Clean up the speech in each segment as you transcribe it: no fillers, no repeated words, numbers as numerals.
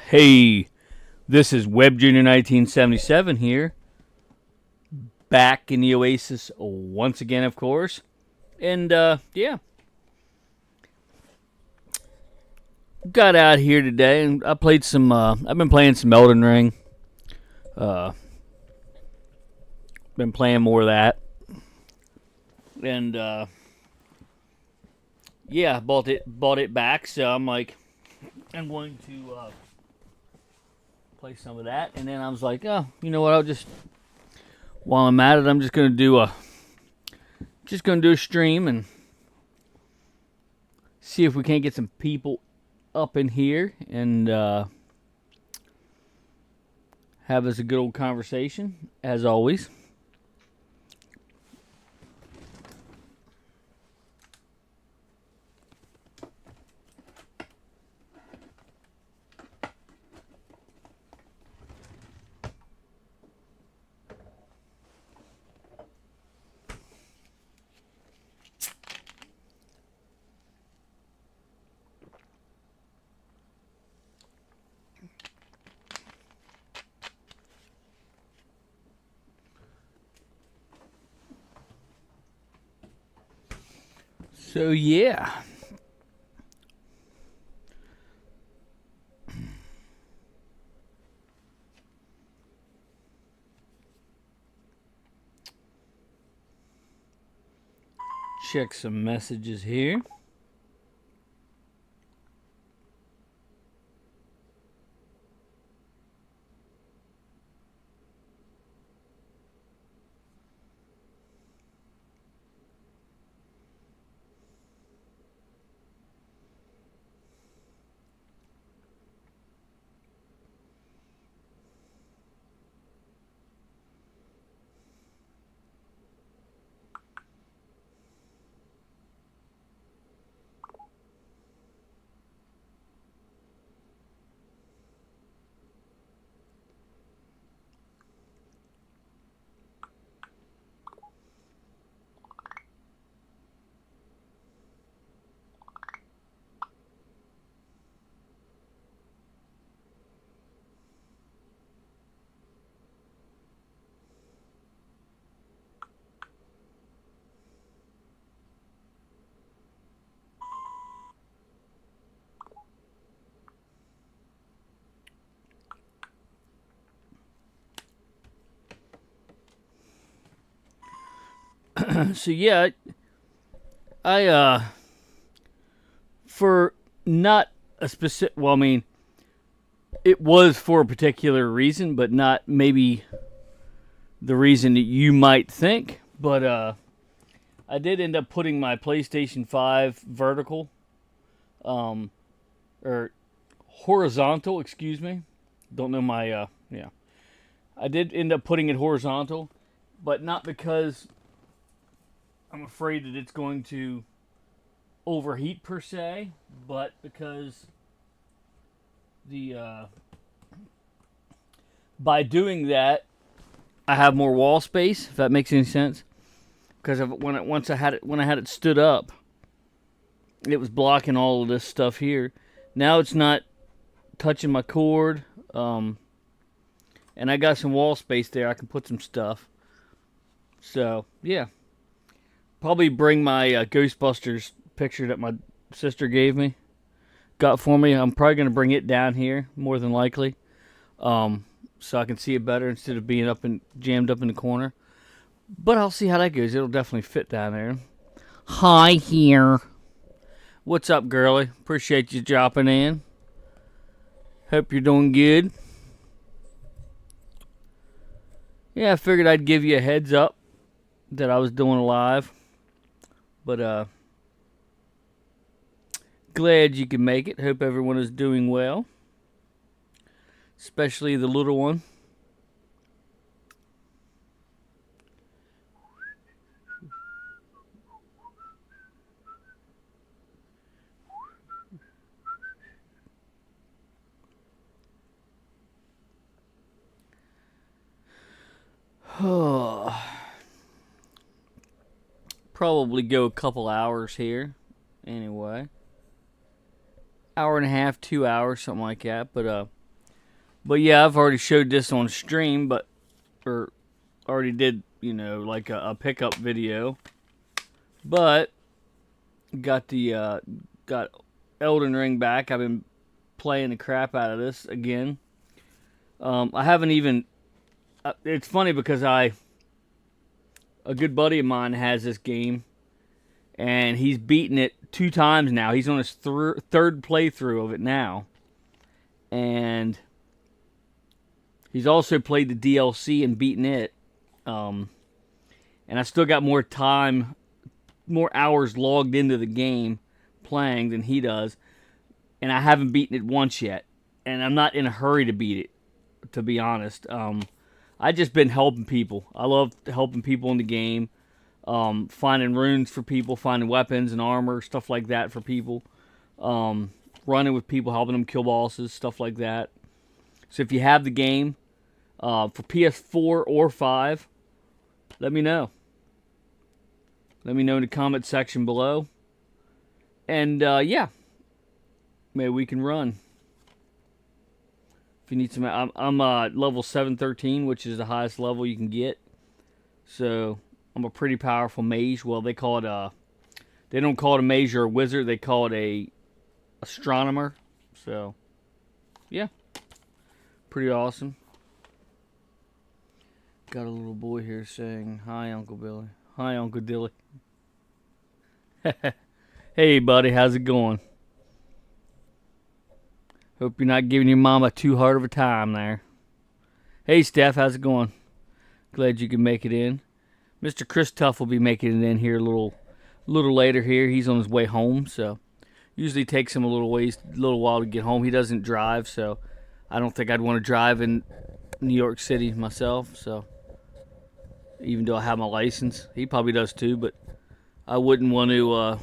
Hey, this is Web Junior 1977 here, back in the Oasis once again, of course. And yeah, got out here today and I played some. I've been playing some Elden Ring. Uh, been playing more of that, and yeah, bought it back. So I'm like, I'm going to play some of that, and then I was like, oh, you know what? I'll just while I'm at it, I'm just gonna do a stream and see if we can't get some people up in here and have us a good old conversation, as always. So yeah. Check some messages here. So yeah, I for not a specific. Well, I mean, it was for a particular reason, but not maybe the reason that you might think. But I did end up putting my PlayStation 5 vertical, or horizontal. Excuse me. Don't know my yeah. I did end up putting it horizontal, but not because I'm afraid that it's going to overheat per se, but because the by doing that, I have more wall space. If that makes any sense, because when I had it stood up, it was blocking all of this stuff here. Now it's not touching my cord, and I got some wall space there. I can put some stuff. So yeah. Probably bring my Ghostbusters picture that my sister got for me. I'm probably going to bring it down here, more than likely, so I can see it better instead of being jammed up in the corner. But I'll see how that goes. It'll definitely fit down there. Hi here. What's up, girlie? Appreciate you dropping in. Hope you're doing good. Yeah, I figured I'd give you a heads up that I was doing a live. But glad you can make it. Hope everyone is doing well, especially the little one. Probably go a couple hours here. Anyway, hour and a half, 2 hours, something like that. But But yeah, I've already showed this on stream, or already did, like a pickup video. But got Elden Ring back. I've been playing the crap out of this again. I haven't even. It's funny because a good buddy of mine has this game, and he's beaten it 2 times now. He's on his third playthrough of it now, and he's also played the DLC and beaten it. And I still got more time, more hours logged into the game playing than he does, and I haven't beaten it once yet. And I'm not in a hurry to beat it, to be honest. I just been helping people. I love helping people in the game, finding runes for people, finding weapons and armor, stuff like that for people, running with people, helping them kill bosses, stuff like that. So if you have the game for PS4 or 5, let me know. Let me know in the comment section below. And yeah, maybe we can run. If you need some, I'm level 713, which is the highest level you can get. So I'm a pretty powerful mage. Well, they call it they don't call it a mage or a wizard. They call it a astronomer. So yeah, pretty awesome. Got a little boy here saying, "Hi, Uncle Billy. Hi, Uncle Dilly." Hey, buddy, how's it going? Hope you're not giving your mama too hard of a time there. Hey, Steph, how's it going? Glad you can make it in. Mr. Chris Tuff will be making it in here a little later here. He's on his way home, so usually takes him a little while to get home. He doesn't drive, so I don't think I'd want to drive in New York City myself, so even though I have my license. He probably does too, but I wouldn't want to,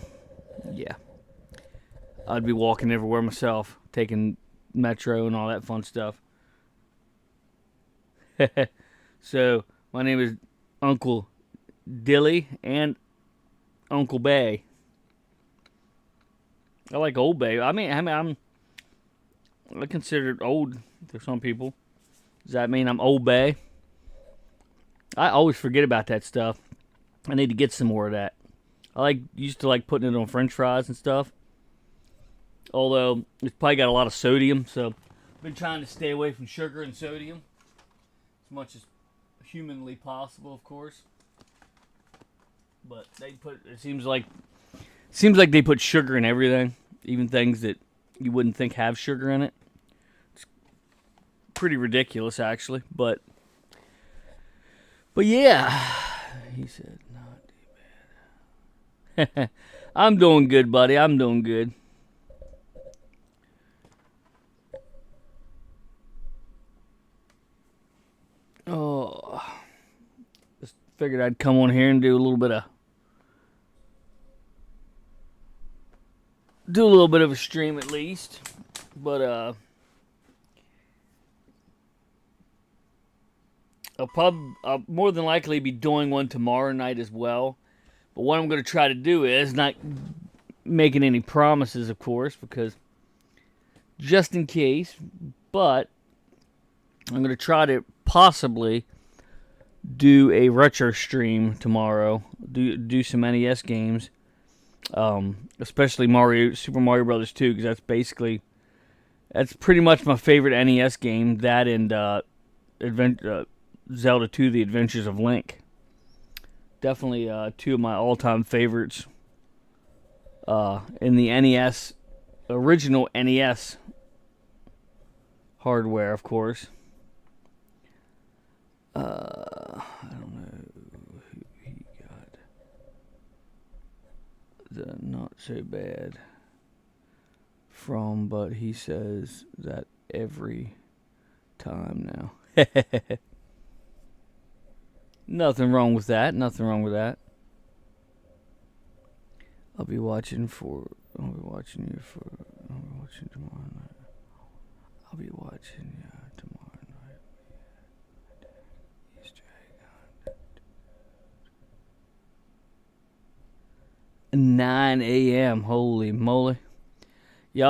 yeah. I'd be walking everywhere myself, taking metro and all that fun stuff. So, my name is Uncle Dilly and Uncle Bay. I like Old Bay. I mean, I'm considered old to some people. Does that mean I'm Old Bay? I always forget about that stuff. I need to get some more of that. Used to like putting it on French fries and stuff. Although it's probably got a lot of sodium, so I've been trying to stay away from sugar and sodium as much as humanly possible, of course. But it seems like they put sugar in everything, even things that you wouldn't think have sugar in it. It's pretty ridiculous, actually. But yeah, he said not too bad. I'm doing good, buddy. I'm doing good. Oh, just figured I'd come on here and do a little bit of a stream at least. But I'll more than likely be doing one tomorrow night as well. But what I'm going to try to do is not making any promises, of course, because just in case. But I'm going to try to possibly do a retro stream tomorrow. Do some NES games, especially Super Mario Brothers 2, because that's pretty much my favorite NES game. That and Zelda 2: The Adventures of Link. Definitely 2 of my all-time favorites in the NES, original NES hardware, of course. I don't know who he got the not so bad from, but he says that every time now. Nothing wrong with that. Nothing wrong with that. I'll be watching you tomorrow night. I'll be watching you tomorrow night. Easter egg hunt. 9 a.m. Holy moly. Yeah,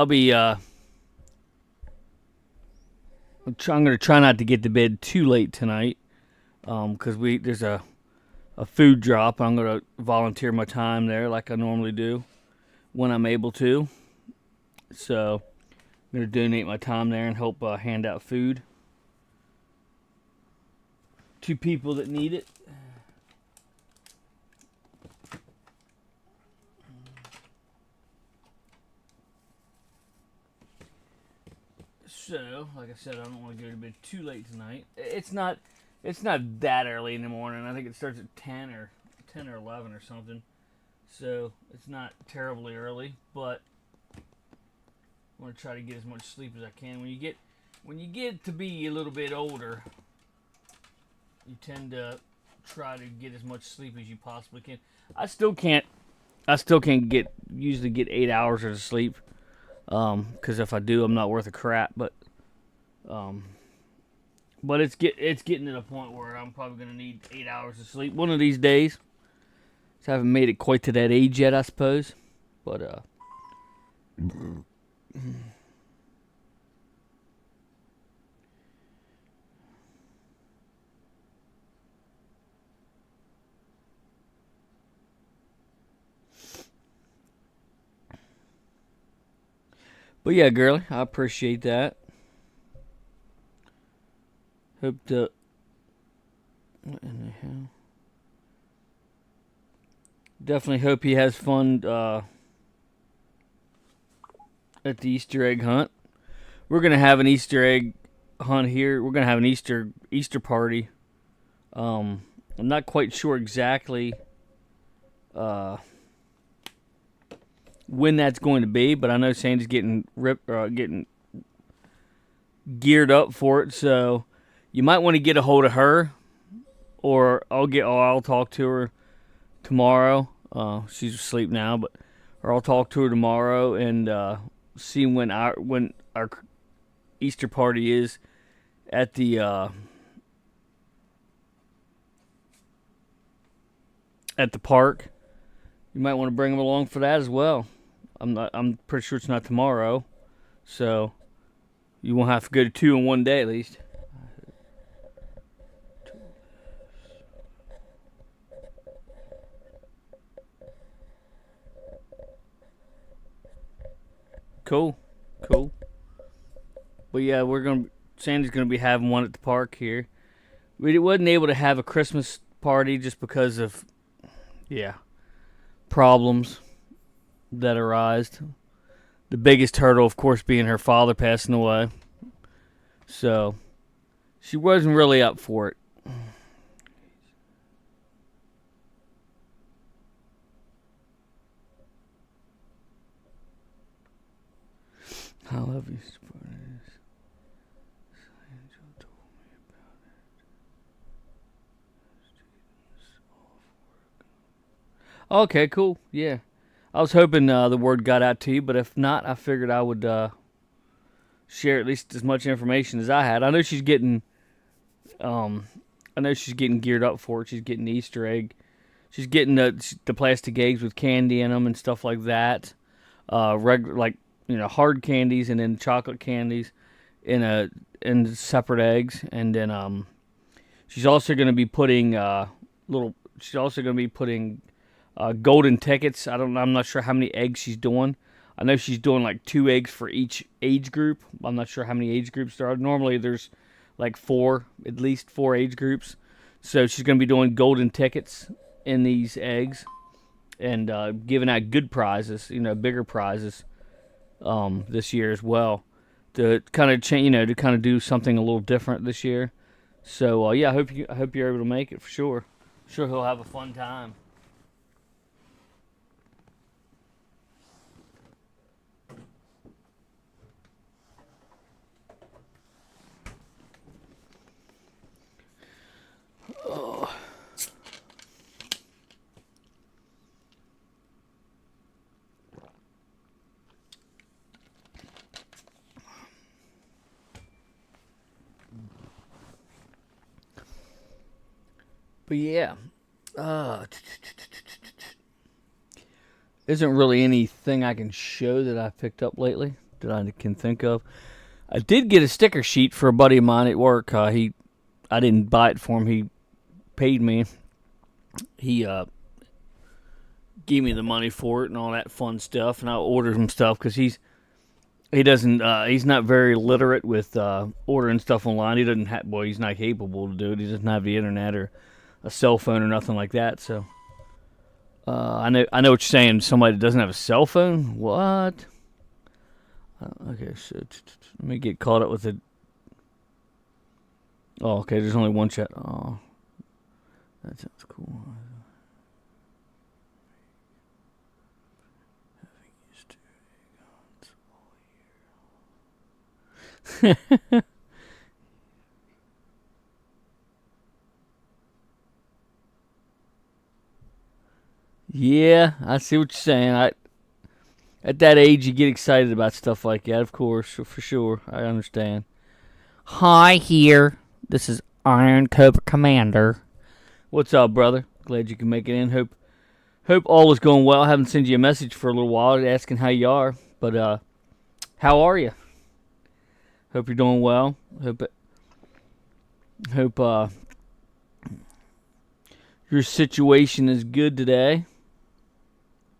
I'll I'm gonna try not to get to bed too late tonight, because there's a food drop. I'm gonna volunteer my time there like I normally do when I'm able to. So I'm gonna donate my time there and help hand out food to people that need it. So, like I said, I don't want to go to bed too late tonight. It's not that early in the morning. I think it starts at 10 or 11 or something. So, it's not terribly early, but I want to try to get as much sleep as I can. When you get to be a little bit older, you tend to try to get as much sleep as you possibly can. I still can't usually get 8 hours of sleep. Because if I do, I'm not worth a crap. But it's getting to the point where I'm probably gonna need 8 hours of sleep one of these days. So I haven't made it quite to that age yet, I suppose. But yeah, girlie, I appreciate that. Hope to. What in the hell? Definitely hope he has fun at the Easter egg hunt. We're gonna have an Easter egg hunt here. We're gonna have an Easter party. I'm not quite sure exactly when that's going to be, but I know Sandy's getting geared up for it. So you might want to get a hold of her, or I'll talk to her tomorrow. She's asleep now, or I'll talk to her tomorrow and see when our Easter party is at the park. You might want to bring them along for that as well. I'm pretty sure it's not tomorrow, so you won't have to go to 2 in one day at least. Cool. But yeah, Sandy's gonna be having one at the park here. We wasn't able to have a Christmas party just because of problems that arised. The biggest hurdle, of course, being her father passing away. So she wasn't really up for it. I love you, Spartans. Angel told me about it. Okay, cool. Yeah. I was hoping the word got out to you, but if not, I figured I would share at least as much information as I had. I know she's getting geared up for it. She's getting the Easter egg. She's getting the plastic eggs with candy in them and stuff like that. Hard candies and then chocolate candies in separate eggs, and then she's also going to be putting golden tickets. I'm not sure how many eggs she's doing. I know she's doing like 2 eggs for each age group. I'm not sure how many age groups there are. Normally there's like at least 4 age groups. So she's going to be doing golden tickets in these eggs and giving out good prizes, bigger prizes this year as well, to kind of to kind of do something a little different this year. So I hope you're able to make it for sure. I'm sure he'll have a fun time. Oh. But yeah, isn't really anything I can show that I picked up lately that I can think of. I did get a sticker sheet for a buddy of mine at work. I didn't buy it for him. He paid me. He gave me the money for it and all that fun stuff, and I ordered him stuff because he's not very literate with ordering stuff online. He doesn't have, he's not capable to do it. He doesn't have the internet or a cell phone or nothing like that. So I know what you're saying. Somebody that doesn't have a cell phone? What? Okay, so let me get caught up with it. Oh, okay, there's only one chat. Oh, that sounds cool. Yeah, I see what you're saying. At that age, you get excited about stuff like that, of course, for sure. I understand. Hi, here. This is Iron Cobra Commander. What's up, brother? Glad you can make it in. Hope all is going well. I haven't sent you a message for a little while asking how you are, but how are you? Hope you're doing well. Hope your situation is good today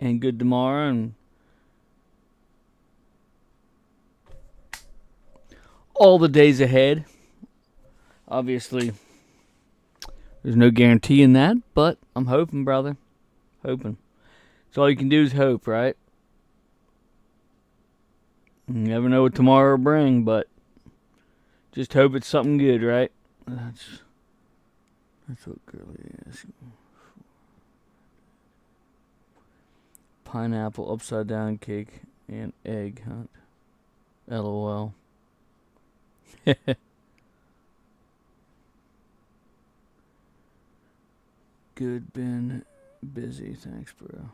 and good tomorrow, and all the days ahead. Obviously, there's no guarantee in that, but I'm hoping, brother. Hoping. So all you can do is hope, right? You never know what tomorrow will bring, but just hope it's something good, right? That's what girlie is. Pineapple upside down cake and egg hunt. LOL. Good, been busy. Thanks, bro.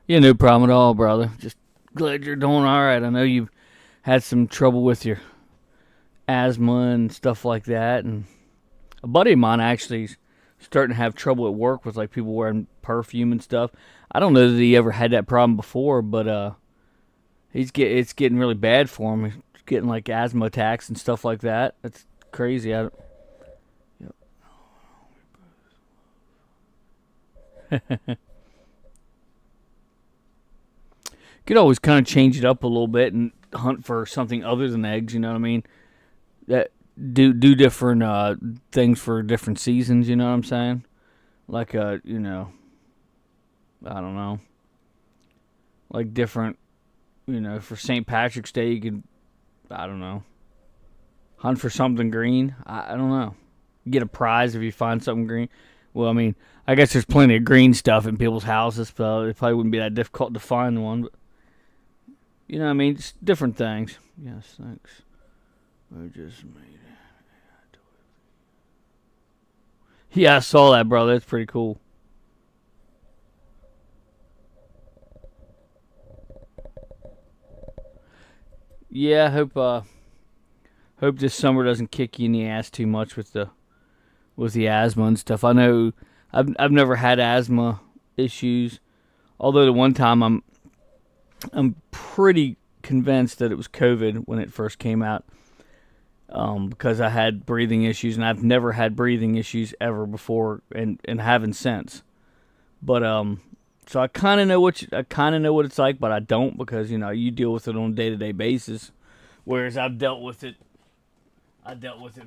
Yeah, no problem at all, brother. Just glad you're doing all right. I know you've had some trouble with your asthma and stuff like that, and a buddy of mine actually is starting to have trouble at work with like people wearing perfume and stuff. I don't know that he ever had that problem before, but it's getting really bad for him. He's getting like asthma attacks and stuff like that. That's crazy. Yep. Could always kind of change it up a little bit and hunt for something other than eggs. You know what I mean? That do different things for different seasons. You know what I'm saying? Like I don't know, like different. For St. Patrick's Day, you could, I don't know, hunt for something green. I don't know. Get a prize if you find something green. Well, I mean, I guess there's plenty of green stuff in people's houses, but it probably wouldn't be that difficult to find one. But you know what I mean? Just different things. Yes, thanks. I just made it. Yeah, I saw that, brother. That's pretty cool. Yeah, I hope this summer doesn't kick you in the ass too much with the asthma and stuff. I know I've never had asthma issues, although the one time I'm pretty convinced that it was COVID when it first came out, because I had breathing issues, and I've never had breathing issues ever before, and haven't since. But so I kind of know what it's like, but I don't, because you deal with it on a day-to-day basis, whereas I've dealt with it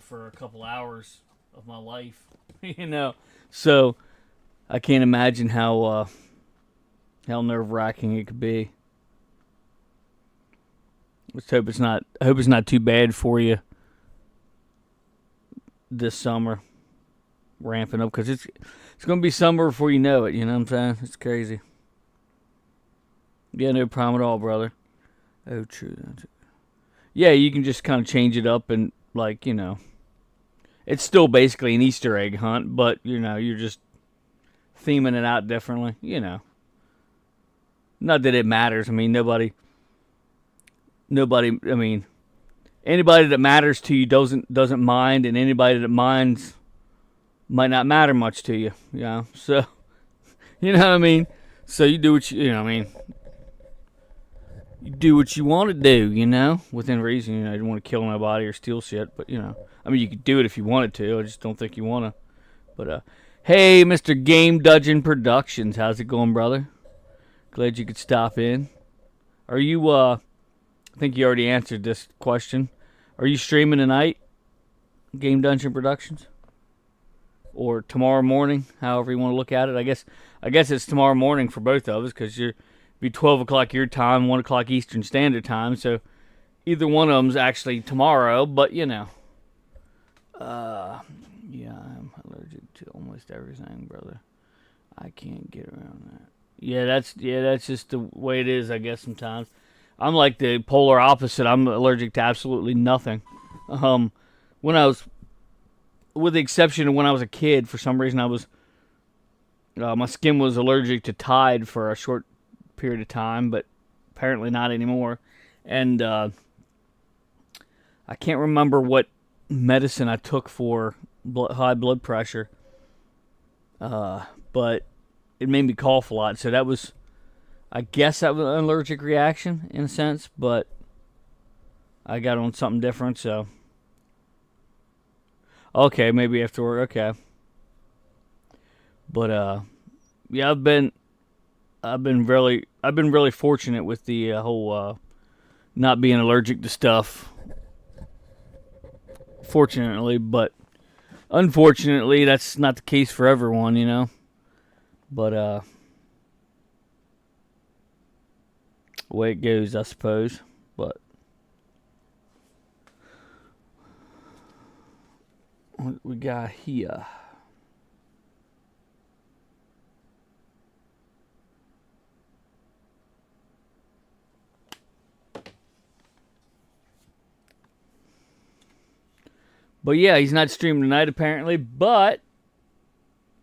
for a couple hours of my life, So I can't imagine how nerve-wracking it could be. Let's hope it's not too bad for you this summer, ramping up, because it's going to be summer before you know it. You know what I'm saying? It's crazy. Yeah, no problem at all, brother. Oh, true. Yeah, you can just kind of change it up and it's still basically an Easter egg hunt, but you're just theming it out differently. Not that it matters. I mean, nobody. I mean, anybody that matters to you doesn't mind, and anybody that minds might not matter much to you. So you know what I mean. So you do what you know what I mean. you do what you want to do, you know, within reason. You know, you don't want to kill nobody or steal shit, but you know, I mean, you could do it if you wanted to. I just don't think you want to. But hey, Mr. Game Dungeon Productions, how's it going, brother? Glad you could stop in. Are you? I think you already answered this question. Are you streaming tonight, Game Dungeon Productions, or tomorrow morning? However you want to look at it. I guess it's tomorrow morning for both of us because you're be 12 o'clock your time, 1 o'clock Eastern Standard Time. So either one of them's actually tomorrow. But you know, yeah, I'm allergic to almost everything, brother. I can't get around that. Yeah, that's just the way it is, I guess. Sometimes I'm like the polar opposite. I'm allergic to absolutely nothing. When I was, with the exception of when I was a kid, for some reason I was, my skin was allergic to Tide for a short period of time, but apparently not anymore. And I can't remember what medicine I took for high blood pressure, but it made me cough a lot. So that was, I guess that was an allergic reaction in a sense, but I got on something different. So okay, maybe after work. Okay, but yeah, I've been really fortunate with the whole not being allergic to stuff. Fortunately, but unfortunately, that's not the case for everyone, you know. But way it goes, I suppose. But what we got here? But yeah, he's not streaming tonight apparently, but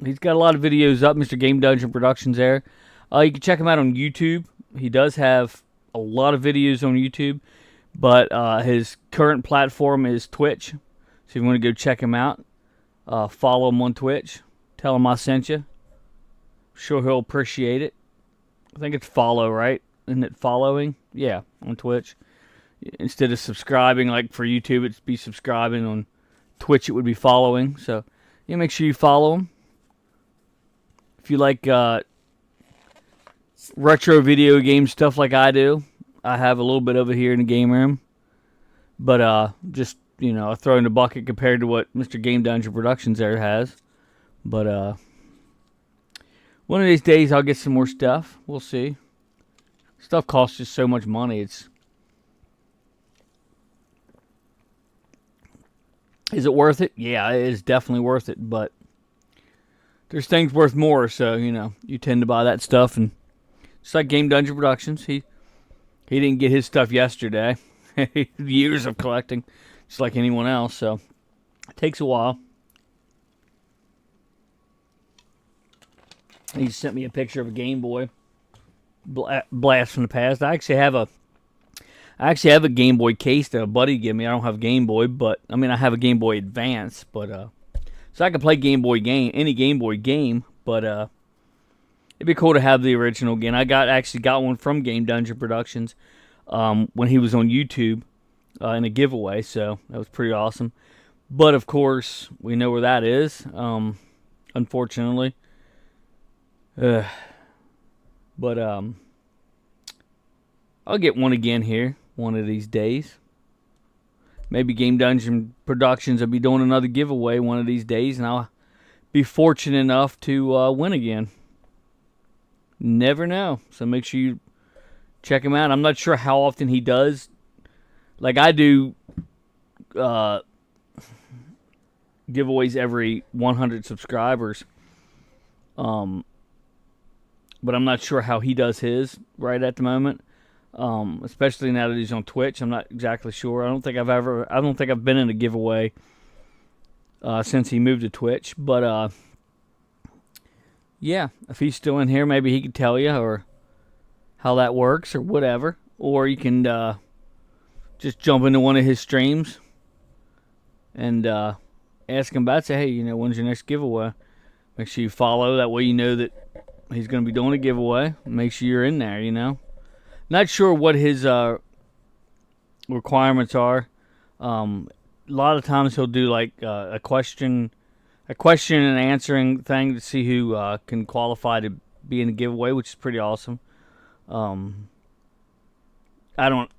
he's got a lot of videos up, Mr. Game Dungeon Productions there. You can check him out on YouTube. He does have a lot of videos on YouTube, but his current platform is Twitch. So if you want to go check him out, follow him on Twitch. Tell him I sent you. I'm sure he'll appreciate it. I think it's follow, right? Isn't it following? Yeah, on Twitch. Instead of subscribing, like for YouTube, it'd be subscribing. On Twitch, it would be following. So, yeah, make sure you follow him. If you like retro video game stuff like I do, I have a little bit of it here in the game room. But just, you know, I throw in the bucket compared to what Mr. Game Dungeon Productions there has. But one of these days I'll get some more stuff. We'll see. Stuff costs just so much money. Is it worth it? Yeah, it is definitely worth it, but there's things worth more, so, you know, you tend to buy that stuff. And just like Game Dungeon Productions, he didn't get his stuff yesterday. Years of collecting, just like anyone else, so it takes a while. He sent me a picture of a Game Boy blast from the past. I actually have a Game Boy case that a buddy gave me. I don't have a Game Boy, but I mean I have a Game Boy Advance, but so I can play any Game Boy game, but it'd be cool to have the original again. I actually got one from Game Dungeon Productions when he was on YouTube in a giveaway, so that was pretty awesome. But of course, we know where that is, unfortunately. But I'll get one again here one of these days. Maybe Game Dungeon Productions will be doing another giveaway one of these days, and I'll be fortunate enough to win again. Never know. So make sure you check him out. I'm not sure how often he does. Like I do giveaways every 100 subscribers. But I'm not sure how he does his right at the moment. Especially now that he's on Twitch, I'm not exactly sure. I don't think I've been in a giveaway since he moved to Twitch. But yeah, if he's still in here, maybe he could tell you or how that works or whatever. Or you can just jump into one of his streams and ask him about it. Say, hey, you know, when's your next giveaway? Make sure you follow. That way you know that he's going to be doing a giveaway. Make sure you're in there, you know. Not sure what his requirements are. A lot of times he'll do like a question and answering thing to see who can qualify to be in the giveaway, which is pretty awesome. I don't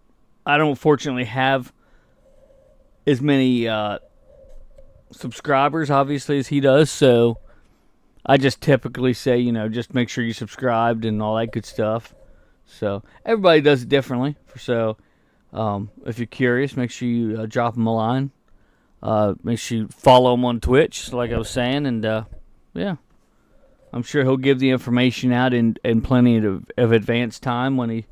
fortunately have as many subscribers, obviously, as he does, so I just typically say, just make sure you subscribed and all that good stuff. So everybody does it differently. So if you're curious, make sure you drop him a line. Make sure you follow him on Twitch, like I was saying, and yeah, I'm sure he'll give the information out in plenty of advance time when he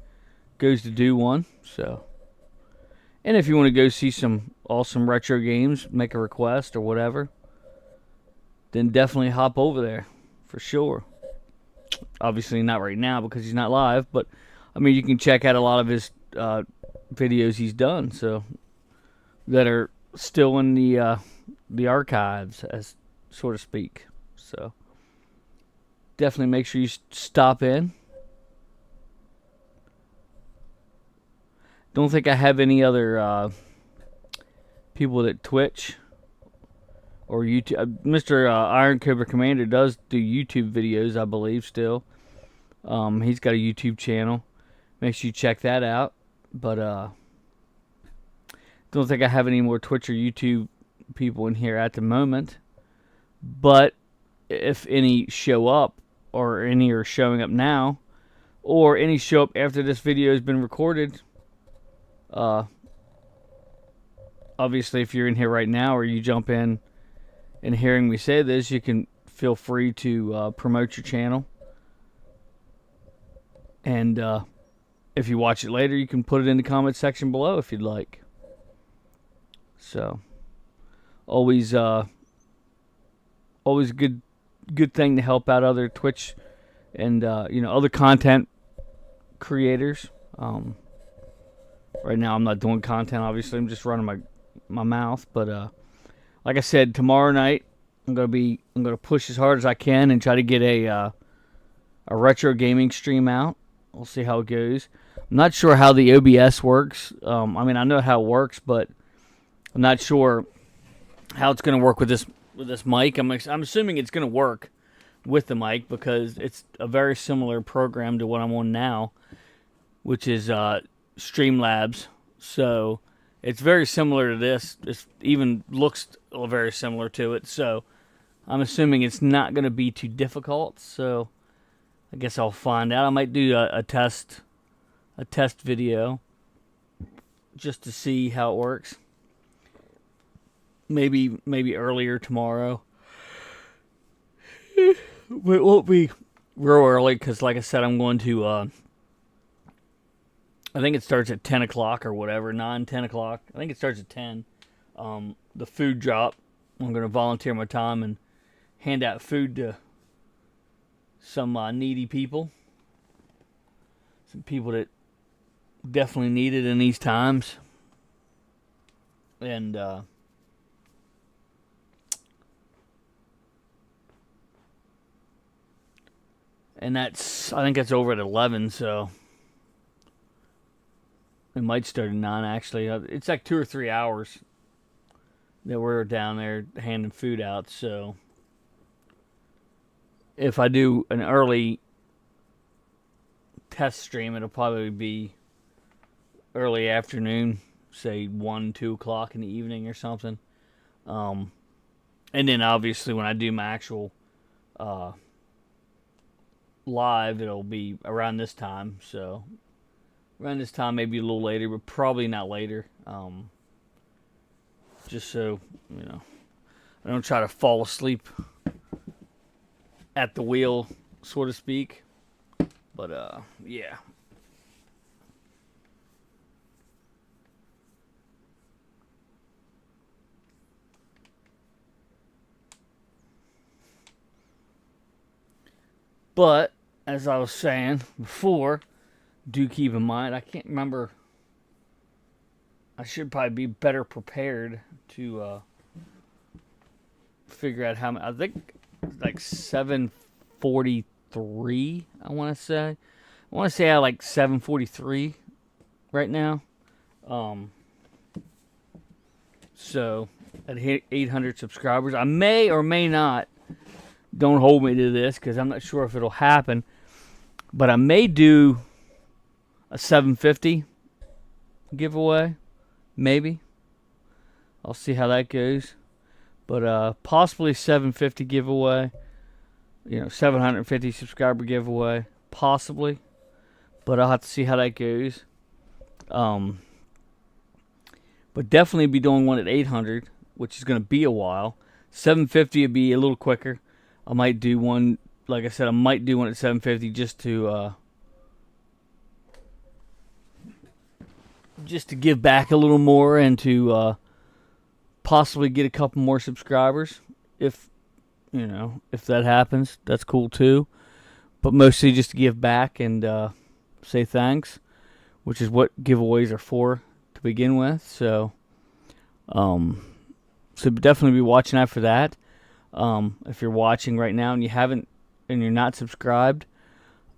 goes to do one. So, and if you want to go see some awesome retro games, make a request or whatever, then definitely hop over there for sure. Obviously not right now because he's not live, but I mean you can check out a lot of his videos he's done, so that are still in the archives, as so to speak. So definitely make sure you stop in. Don't think I have any other people that Twitch or YouTube. Mr. Iron Cobra Commander does do YouTube videos, I believe, still. He's got a YouTube channel. Make sure you check that out. But don't think I have any more Twitch or YouTube people in here at the moment. But if any show up, or any are showing up now, or any show up after this video has been recorded, obviously if you're in here right now or you jump in and hearing me say this, you can feel free to promote your channel. And if you watch it later, you can put it in the comment section below if you'd like. So, always a good thing to help out other Twitch and other content creators. Right now, I'm not doing content. Obviously, I'm just running my mouth. But like I said, tomorrow night I'm gonna push as hard as I can and try to get a retro gaming stream out. We'll see how it goes. I'm not sure how the OBS works. I mean, I know how it works, but I'm not sure how it's going to work with this mic. I'm assuming it's going to work with the mic because it's a very similar program to what I'm on now, which is Streamlabs. So it's very similar to this. It even looks very similar to it. So I'm assuming it's not going to be too difficult. So I guess I'll find out. I might do a test video just to see how it works. Maybe earlier tomorrow. It won't be real early because, like I said, I'm going to. I think it starts at 10 o'clock or whatever, 9, 10 o'clock. I think it starts at 10. The food drop. I'm going to volunteer my time and hand out food to some needy people. Some people that definitely need it in these times. And I think that's over at 11, so it might start at 9 actually. It's like 2 or 3 hours that we're down there handing food out, so if I do an early test stream, it'll probably be early afternoon, say 1, 2 o'clock in the evening or something. And then obviously when I do my actual live, it'll be around this time. So around this time, maybe a little later, but probably not later. Just so, I don't try to fall asleep at the wheel, so to speak. But, yeah. But, as I was saying before, do keep in mind, I can't remember. I should probably be better prepared to figure out how many. I think like 743, I want to say. I want to say I have like 743 right now. So at 800 subscribers, I may or may not. Don't hold me to this because I'm not sure if it'll happen. But I may do a 750 giveaway. Maybe. I'll see how that goes. But possibly 750 giveaway. 750 subscriber giveaway. Possibly. But I'll have to see how that goes. But definitely be doing one at 800, which is going to be a while. 750 would be a little quicker. I might do one, like I said, I might do one at 750 just to give back a little more and to possibly get a couple more subscribers. If that happens, that's cool too. But mostly just to give back and say thanks, which is what giveaways are for to begin with. So definitely be watching out for that. If you're watching right now and you're not subscribed,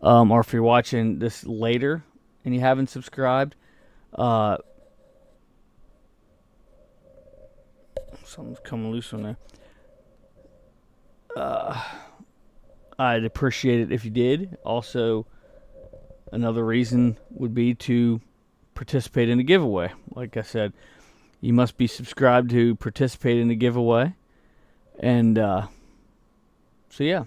or if you're watching this later and you haven't subscribed, something's coming loose on there. I'd appreciate it if you did. Also, another reason would be to participate in a giveaway. Like I said, you must be subscribed to participate in the giveaway. And so yeah.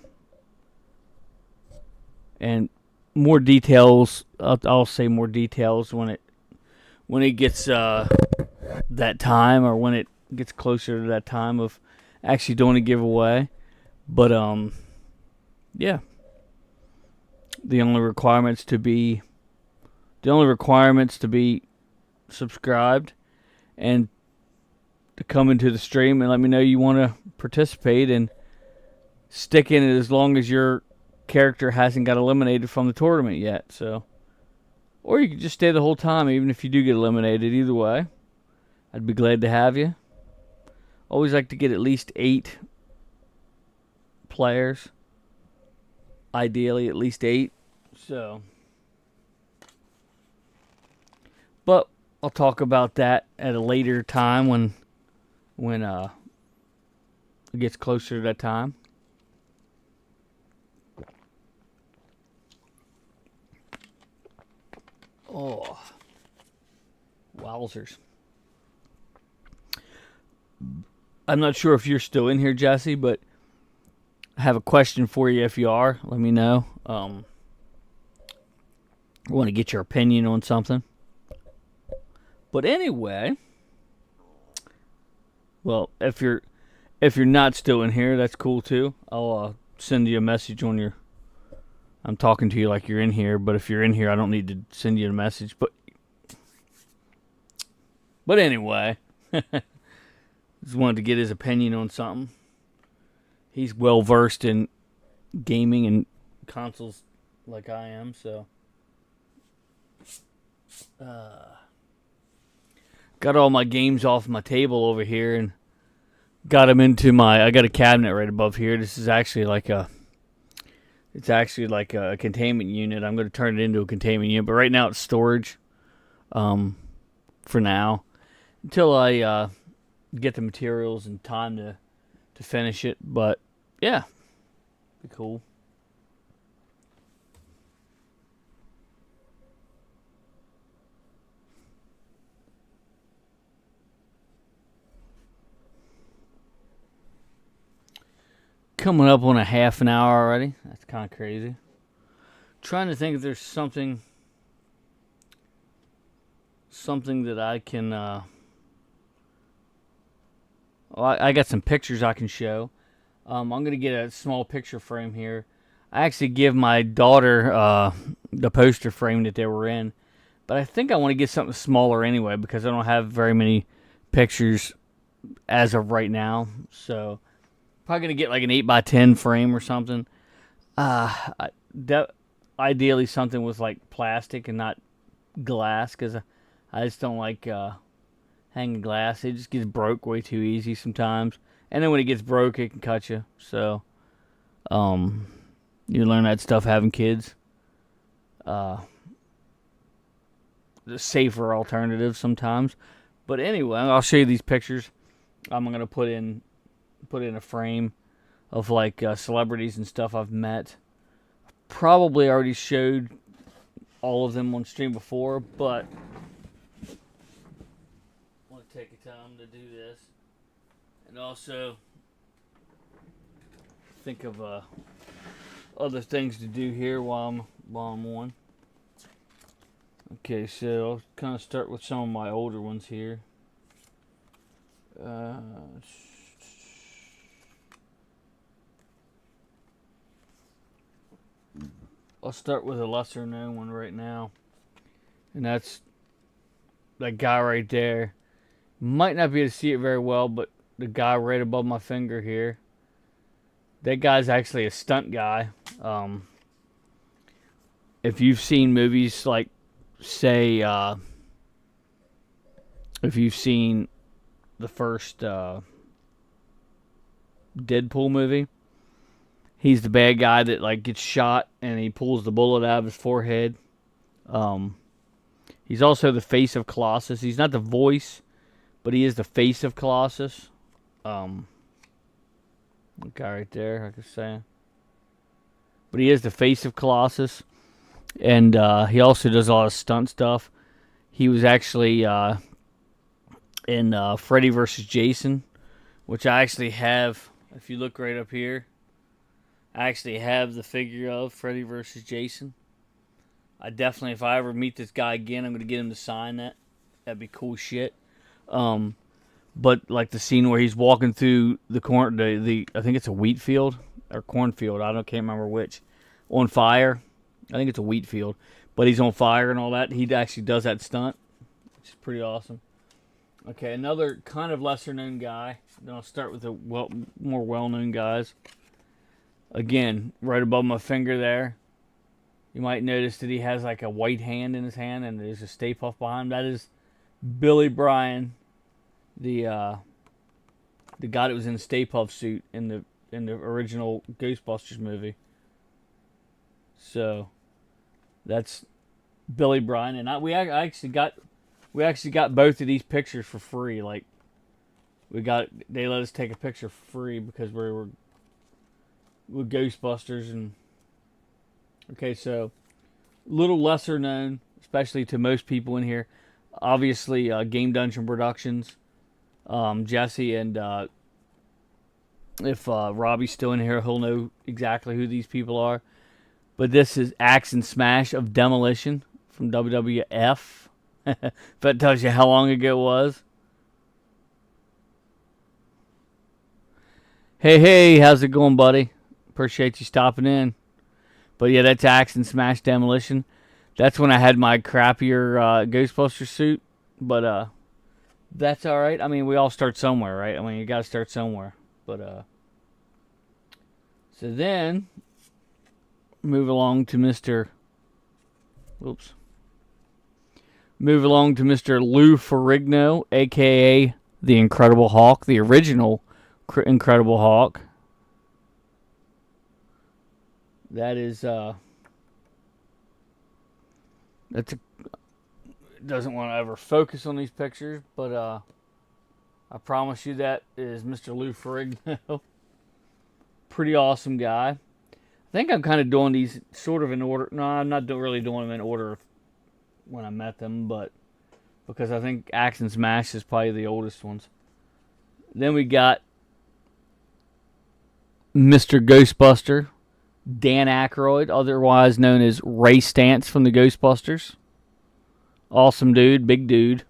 And more details, I'll say more details when it gets that time, or when it gets closer to that time of actually doing a giveaway. But yeah. The only requirements to be subscribed and to come into the stream and let me know you want to participate and stick in it as long as your character hasn't got eliminated from the tournament yet. So, or you can just stay the whole time even if you do get eliminated. Either way, I'd be glad to have you. Always like to get at least 8 players. Ideally, at least 8. So, but I'll talk about that at a later time when it gets closer to that time. Oh, wowzers! I'm not sure if you're still in here, Jesse, but I have a question for you. If you are, let me know. I want to get your opinion on something. But anyway, well, if you're not still in here, that's cool too. I'll send you a message on your. I'm talking to you like you're in here, but if you're in here, I don't need to send you a message. But anyway, just wanted to get his opinion on something. He's well versed in gaming and consoles like I am, so got all my games off my table over here and got them into I got a cabinet right above here. This is actually like a containment unit. I'm going to turn it into a containment unit, but right now it's storage for now until I get the materials and time to finish it. But yeah, be cool. Coming up on a half an hour already. That's kind of crazy. Trying to think if there's something that I can I got some pictures I can show. I'm going to get a small picture frame here. I actually give my daughter the poster frame that they were in. But I think I want to get something smaller anyway because I don't have very many pictures as of right now. So, probably going to get like an 8x10 frame or something. Ideally something with like plastic and not glass because I just don't like hanging glass. It just gets broke way too easy sometimes. And then when it gets broke, it can cut you. So, you learn that stuff having kids. the safer alternative sometimes. But anyway, I'll show you these pictures. I'm gonna put in a frame of like celebrities and stuff I've met. Probably already showed all of them on stream before, but I want to take a time to do this, and also think of other things to do here while I'm on. Okay, so I'll kind of start with some of my older ones here. I'll start with a lesser known one right now, and that's that guy right there. Might not be able to see it very well, but the guy right above my finger here, that guy's actually a stunt guy. If you've seen movies like, say, if you've seen the first Deadpool movie, he's the bad guy that like gets shot and he pulls the bullet out of his forehead. He's also the face of Colossus. He's not the voice, but he is the face of Colossus. The guy right there, like I was saying. But he is the face of Colossus. And he also does a lot of stunt stuff. He was actually in Freddy vs. Jason, which I actually have. If you look right up here, I actually have the figure of Freddy vs. Jason. I definitely, if I ever meet this guy again, I'm going to get him to sign that. That'd be cool shit. But like the scene where he's walking through the corn, I think it's a wheat field or cornfield. Can't remember which. On fire. I think it's a wheat field, but he's on fire and all that. He actually does that stunt, which is pretty awesome. Okay, another kind of lesser known guy. Then I'll start with the more well known guys. Again, right above my finger there, you might notice that he has like a white hand in his hand, and there's a Stay Puft behind him. That is Billy Bryan, the guy that was in the Stay Puft suit in the original Ghostbusters movie. So that's Billy Bryan, and we actually got both of these pictures for free. Like they let us take a picture for free because we were with Ghostbusters. And okay, so little lesser known, especially to most people in here. Obviously, Game Dungeon Productions, Jesse, and if Robbie's still in here, he'll know exactly who these people are. But this is Axe and Smash of Demolition from WWF. If that tells you how long ago it was. Hey, how's it going, buddy? Appreciate you stopping in. But yeah, that's Axe and Smash Demolition. That's when I had my crappier Ghostbuster suit. But that's alright. I mean, we all start somewhere, right? I mean, you gotta start somewhere. But so then move along to Mr. Lou Ferrigno, a.k.a. the Incredible Hulk, the original Incredible Hulk. That is, doesn't want to ever focus on these pictures, but I promise you that is Mr. Lou Ferrigno. Pretty awesome guy. I think I'm kind of doing these sort of in order. No, I'm not really doing them in order when I met them, but because I think Axe and Smash is probably the oldest ones. Then we got Mr. Ghostbuster, Dan Aykroyd, otherwise known as Ray Stantz from the Ghostbusters. Awesome dude, big dude.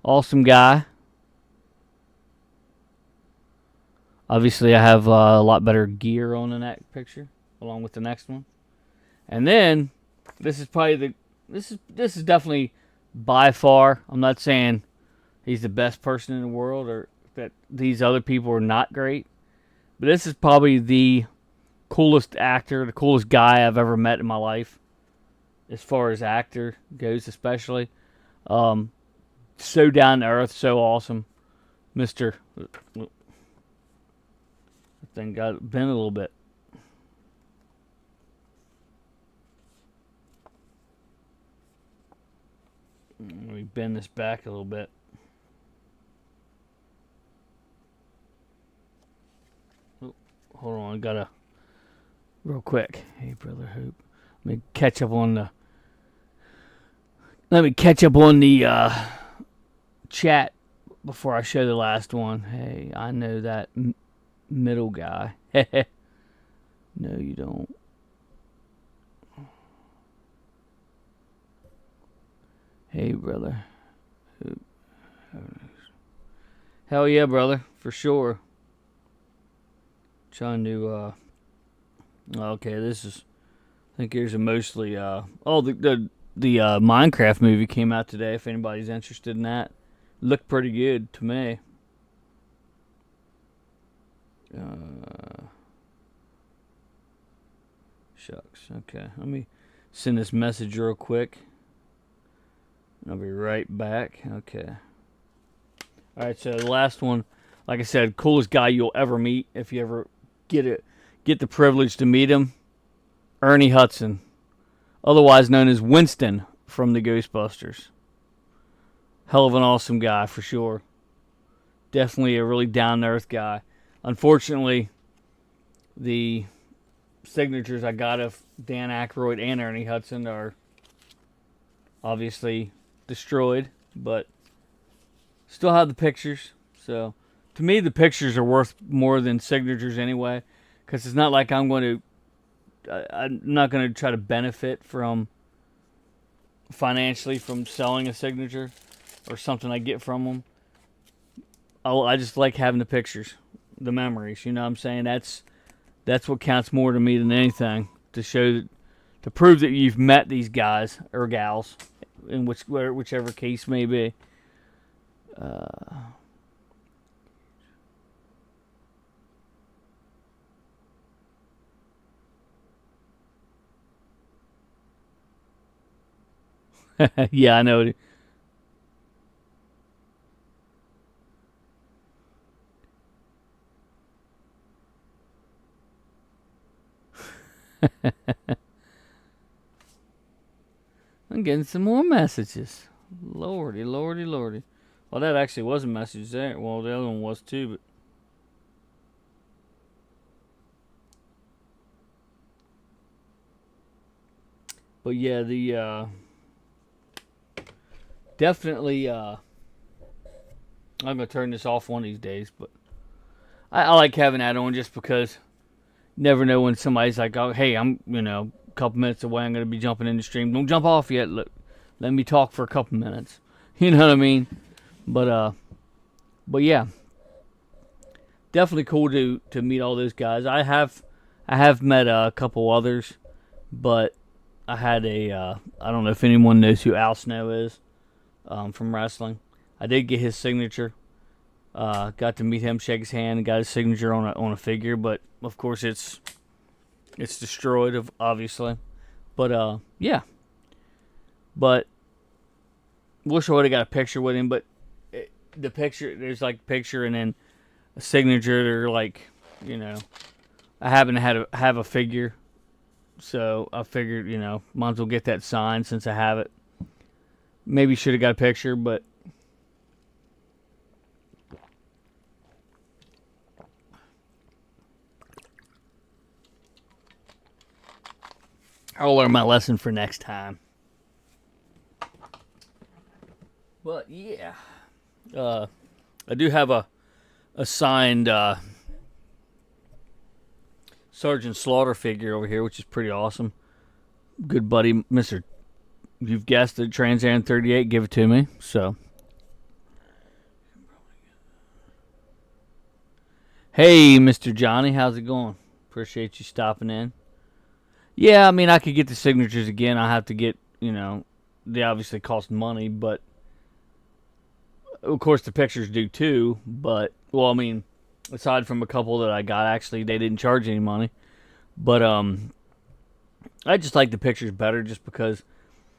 Awesome guy. Obviously, I have a lot better gear on in that picture, along with the next one. And then, this is probably this is definitely by far, I'm not saying he's the best person in the world or that these other people are not great, but this is probably the coolest actor, the coolest guy I've ever met in my life, as far as actor goes especially. So down to earth, so awesome. Mr. That thing got bent a little bit. me bend this back a little bit. Oh, hold on, I gotta real quick. Hey, brother Hope. Let me catch up on the chat before I show the last one. Hey, I know that middle guy. No, you don't. Hey, brother. Hell yeah, brother, for sure. Trying to okay, this is, I think here's a mostly the Minecraft movie came out today, if anybody's interested in that. Looked pretty good to me. Shucks. Okay, let me send this message real quick. I'll be right back. Okay. Alright, so the last one, like I said, coolest guy you'll ever meet if you ever get the privilege to meet him. Ernie Hudson, otherwise known as Winston from the Ghostbusters. Hell of an awesome guy for sure. Definitely a really down-to-earth guy. Unfortunately, the signatures I got of Dan Aykroyd and Ernie Hudson are obviously destroyed, but still have the pictures. So to me, the pictures are worth more than signatures anyway, because it's not like I'm not going to try to benefit from financially from selling a signature or something I get from them. I just like having the pictures, the memories. You know what I'm saying? That's what counts more to me than anything, to show, to prove that you've met these guys or gals, in whichever case may be. Yeah, I know. I'm getting some more messages. Lordy, lordy, lordy. Well, that actually was a message there. Well, the other one was too, but yeah, the definitely I'm gonna turn this off one of these days, but I like having that on just because you never know when somebody's like, oh, hey, I'm a couple minutes away, I'm gonna be jumping in the stream. Don't jump off yet. Look, let me talk for a couple minutes. You know what I mean? But yeah, definitely cool to meet all those guys. I have met a couple others, but I had I don't know if anyone knows who Al Snow is, from wrestling. I did get his signature. Got to meet him, shake his hand, and got his signature on a figure. But of course, it's destroyed, obviously. But yeah. But wish I would have got a picture with him. But the picture, there's like a picture and then a signature. They're like, I happen to have a figure, so I figured, might as well get that signed since I have it. Maybe should have got a picture, but I'll learn my lesson for next time. But yeah, I do have a signed Sergeant Slaughter figure over here, which is pretty awesome. Good buddy, Mr. You've guessed it, Transaaron 38, give it to me. So, hey, Mr. Johnny, how's it going? Appreciate you stopping in. Yeah, I mean, I could get the signatures again. I have to get, they obviously cost money, but of course the pictures do too. But, well, I mean, aside from a couple that I got, actually, they didn't charge any money. But, I just like the pictures better just because,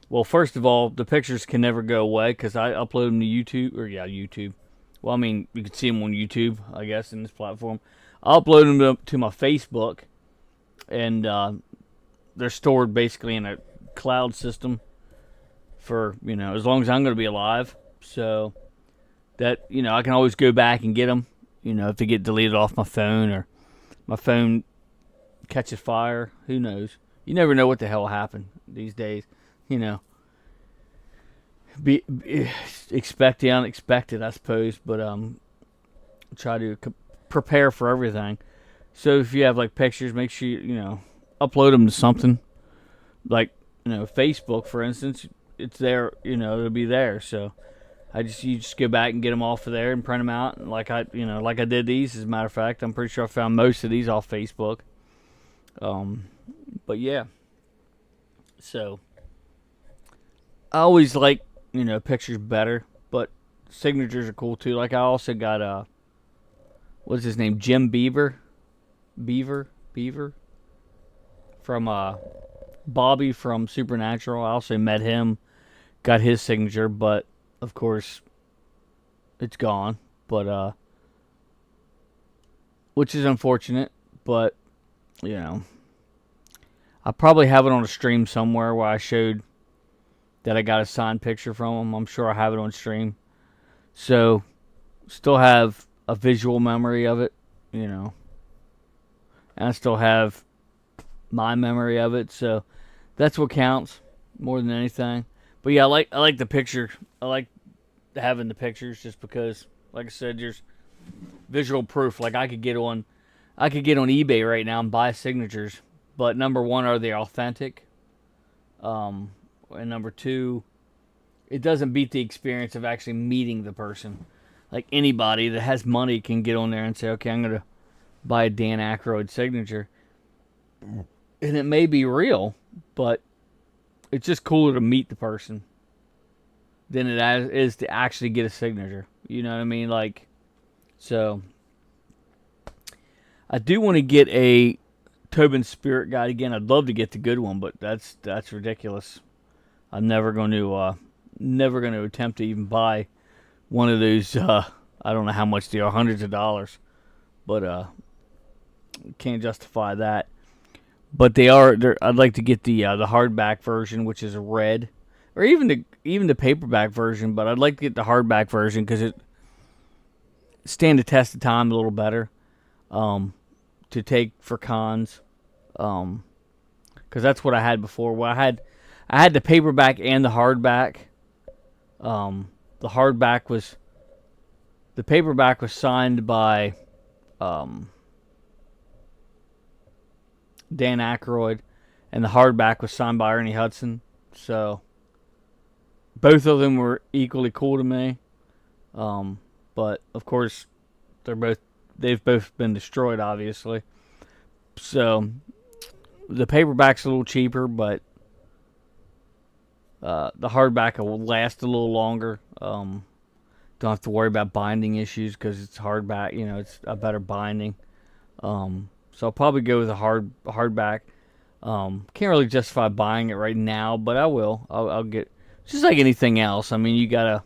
well, first of all, the pictures can never go away because I upload them to YouTube, YouTube. Well, I mean, you can see them on YouTube, I guess, in this platform. I'll upload them to my Facebook, and they're stored basically in a cloud system for, as long as I'm going to be alive. So that, I can always go back and get them, if they get deleted off my phone or my phone catches fire. Who knows? You never know what the hell happened these days, Expect the unexpected, I suppose, but try to prepare for everything. So if you have like pictures, make sure you upload them to something like Facebook, for instance. It's there, it'll be there. So you just go back and get them off of there and print them out, and like I did these. As a matter of fact, I'm pretty sure I found most of these off Facebook. But yeah, so I always like pictures better, but signatures are cool too. Like I also got what's his name, Jim Beaver from Bobby from Supernatural. I also met him, got his signature, but of course it's gone. But which is unfortunate, but I probably have it on a stream somewhere where I showed that I got a signed picture from him. I'm sure I have it on stream. So, still have a visual memory of it, And I still have my memory of it. So, that's what counts more than anything. But yeah, I like the picture. I like having the pictures just because, like I said, there's visual proof. Like I could get on eBay right now and buy signatures. But number one, are they authentic? And number two, it doesn't beat the experience of actually meeting the person. Like anybody that has money can get on there and say, okay, I'm going to buy a Dan Aykroyd signature. And it may be real, but it's just cooler to meet the person than it is to actually get a signature. You know what I mean? Like, so I do want to get a Tobin Spirit Guide again. I'd love to get the good one, but that's ridiculous. I'm never going to attempt to even buy one of those. I don't know how much they are, hundreds of dollars, but can't justify that. But they are. I'd like to get the hardback version, which is red, or even the paperback version. But I'd like to get the hardback version because it stand the test of time a little better to take for cons. Because that's what I had before. Well, I had the paperback and the hardback. The paperback was signed by Dan Aykroyd, and the hardback was signed by Ernie Hudson. So both of them were equally cool to me. But of course, they've both been destroyed, obviously. So the paperback's a little cheaper, but the hardback will last a little longer. Don't have to worry about binding issues because it's hardback. It's a better binding. So I'll probably go with a hardback. Can't really justify buying it right now, but I will. I'll get, just like anything else. I mean, you gotta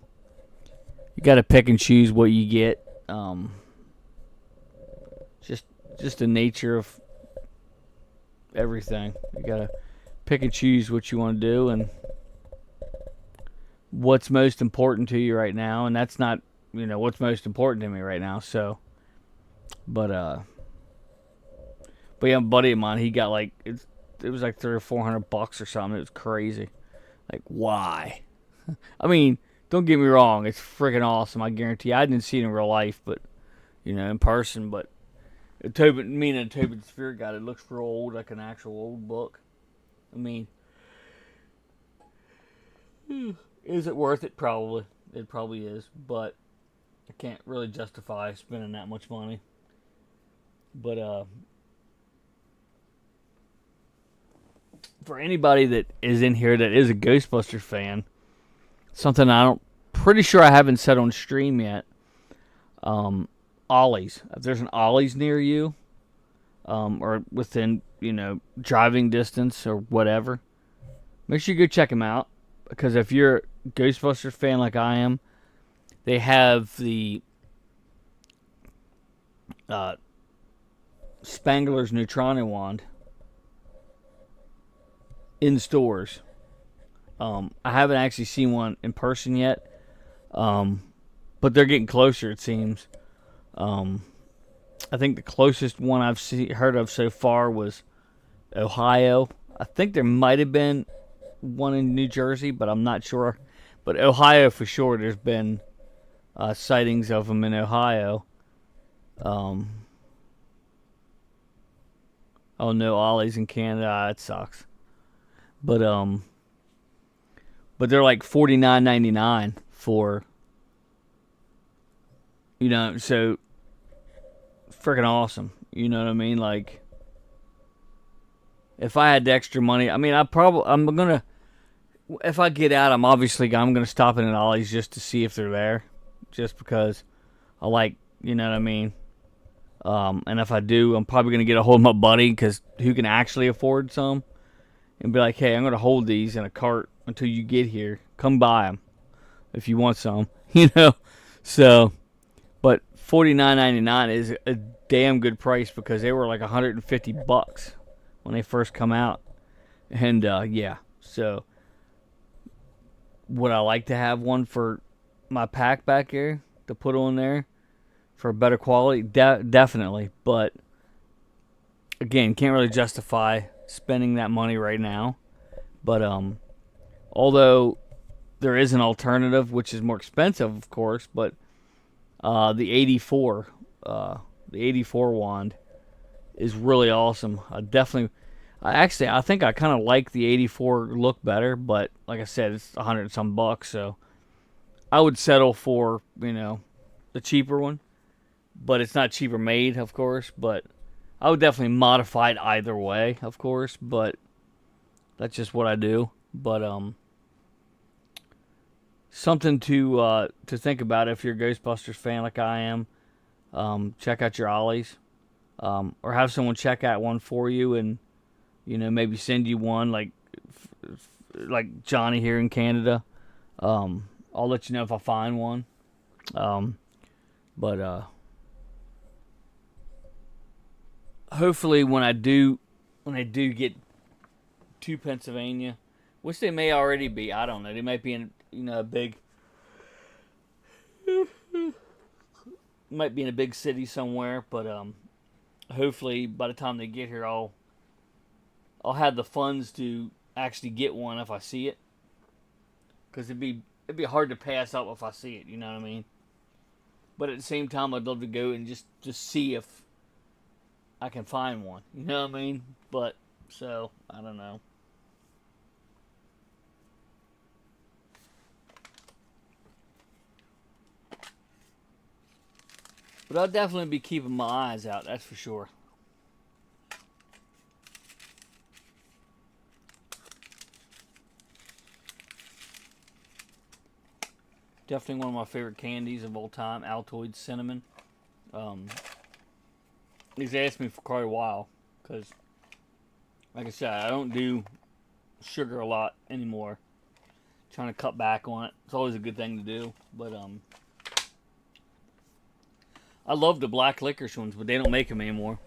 pick and choose what you get. Just the nature of everything. You gotta pick and choose what you want to do and what's most important to you right now. And that's not, what's most important to me right now. So, but yeah, a buddy of mine, he got like it was like $300 or $400 or something. It was crazy. Like, why? I mean, don't get me wrong, it's freaking awesome. I guarantee. I didn't see it in real life, but in person. But a Tobin Spirit Guide, it looks real old, like an actual old book. I mean, is it worth it? Probably. It probably is, but I can't really justify spending that much money. But for anybody that is in here that is a Ghostbusters fan, something pretty sure I haven't said on stream yet. Ollies. If there's an Ollie's near you, or within, driving distance or whatever, make sure you go check them out. Because if you're a Ghostbusters fan like I am, they have the Spangler's Neutroni wand in stores. I haven't actually seen one in person yet, but they're getting closer, it seems. I think the closest one I've heard of so far was Ohio. I think there might have been one in New Jersey, but I'm not sure. But Ohio for sure, there's been sightings of them in Ohio. Oh no, Ollie's in Canada. It sucks. But they're like $49.99 for, so freaking awesome. You know what I mean? Like, if I had the extra money, I mean, if I get out, I'm gonna stop in at Ollie's just to see if they're there, just because I like, you know what I mean. And if I do, I'm probably gonna get a hold of my buddy, because who can actually afford some, and be like, hey, I'm gonna hold these in a cart until you get here. Come buy them if you want some, So, but $49.99 is a damn good price, because they were like $150 when they first come out, and yeah. So, would I like to have one for my pack back here to put on there for better quality? Definitely, but again, can't really justify spending that money right now. But although there is an alternative, which is more expensive, of course, but the 84 wand is really awesome. I think I kind of like the 84 look better, but like I said, it's $100 and some bucks, so I would settle for, the cheaper one. But it's not cheaper made, of course, but I would definitely modify it either way, of course, but that's just what I do. But something to think about if you're a Ghostbusters fan like I am. Check out your Ollies, or have someone check out one for you, and maybe send you one, like Johnny here in Canada. I'll let you know if I find one. But hopefully when I do get to Pennsylvania, which they may already be, I don't know. They might be in a big city somewhere, but hopefully by the time they get here, I'll have the funds to actually get one if I see it, because it'd be hard to pass up if I see it. You know what I mean? But at the same time, I'd love to go and just see if I can find one. You know what I mean? But so I don't know. But I'll definitely be keeping my eyes out. That's for sure. Definitely one of my favorite candies of all time, Altoid Cinnamon. He's asked me for quite a while, because, like I said, I don't do sugar a lot anymore. Trying to cut back on it. It's always a good thing to do. But I love the black licorice ones, but they don't make them anymore.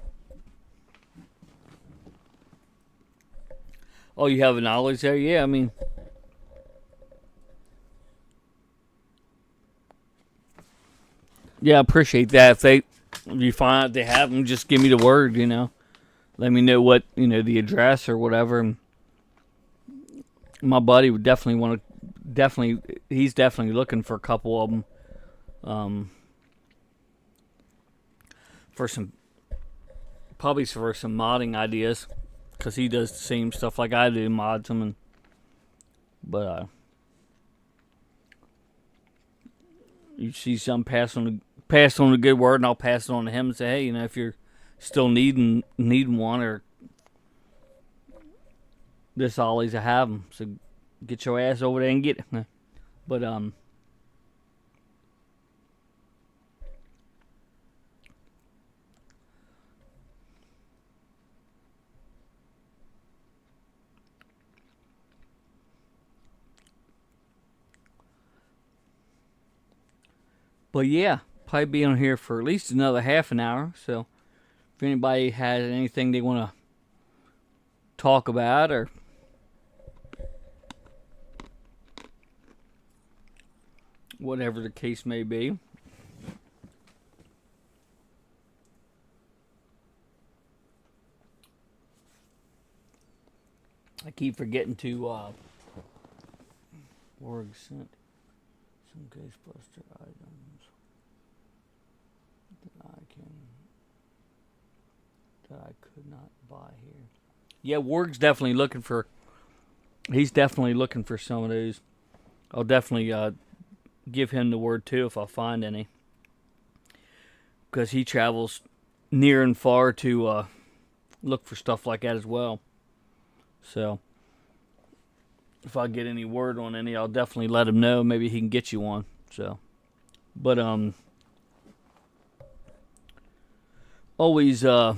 Oh, you have an Ollie's there? Yeah, I mean, yeah, I appreciate that. If you find out they have them, just give me the word, Let me know what, the address or whatever. My buddy would definitely he's definitely looking for a couple of them. Probably for some modding ideas, because he does the same stuff like I do, mods them, but you see some pass on the good word, and I'll pass it on to him and say, hey, if you're still needing one, or this Ollie's, I have them, so get your ass over there and get it. But yeah, probably be on here for at least another half an hour. So if anybody has anything they want to talk about, or whatever the case may be. I keep forgetting to org sent some Ghostbuster items that I could not buy here. Yeah, Warg's definitely looking for. He's definitely looking for some of those. I'll definitely give him the word too if I find any, because he travels near and far to look for stuff like that as well. So if I get any word on any, I'll definitely let him know. Maybe he can get you one. So, but always a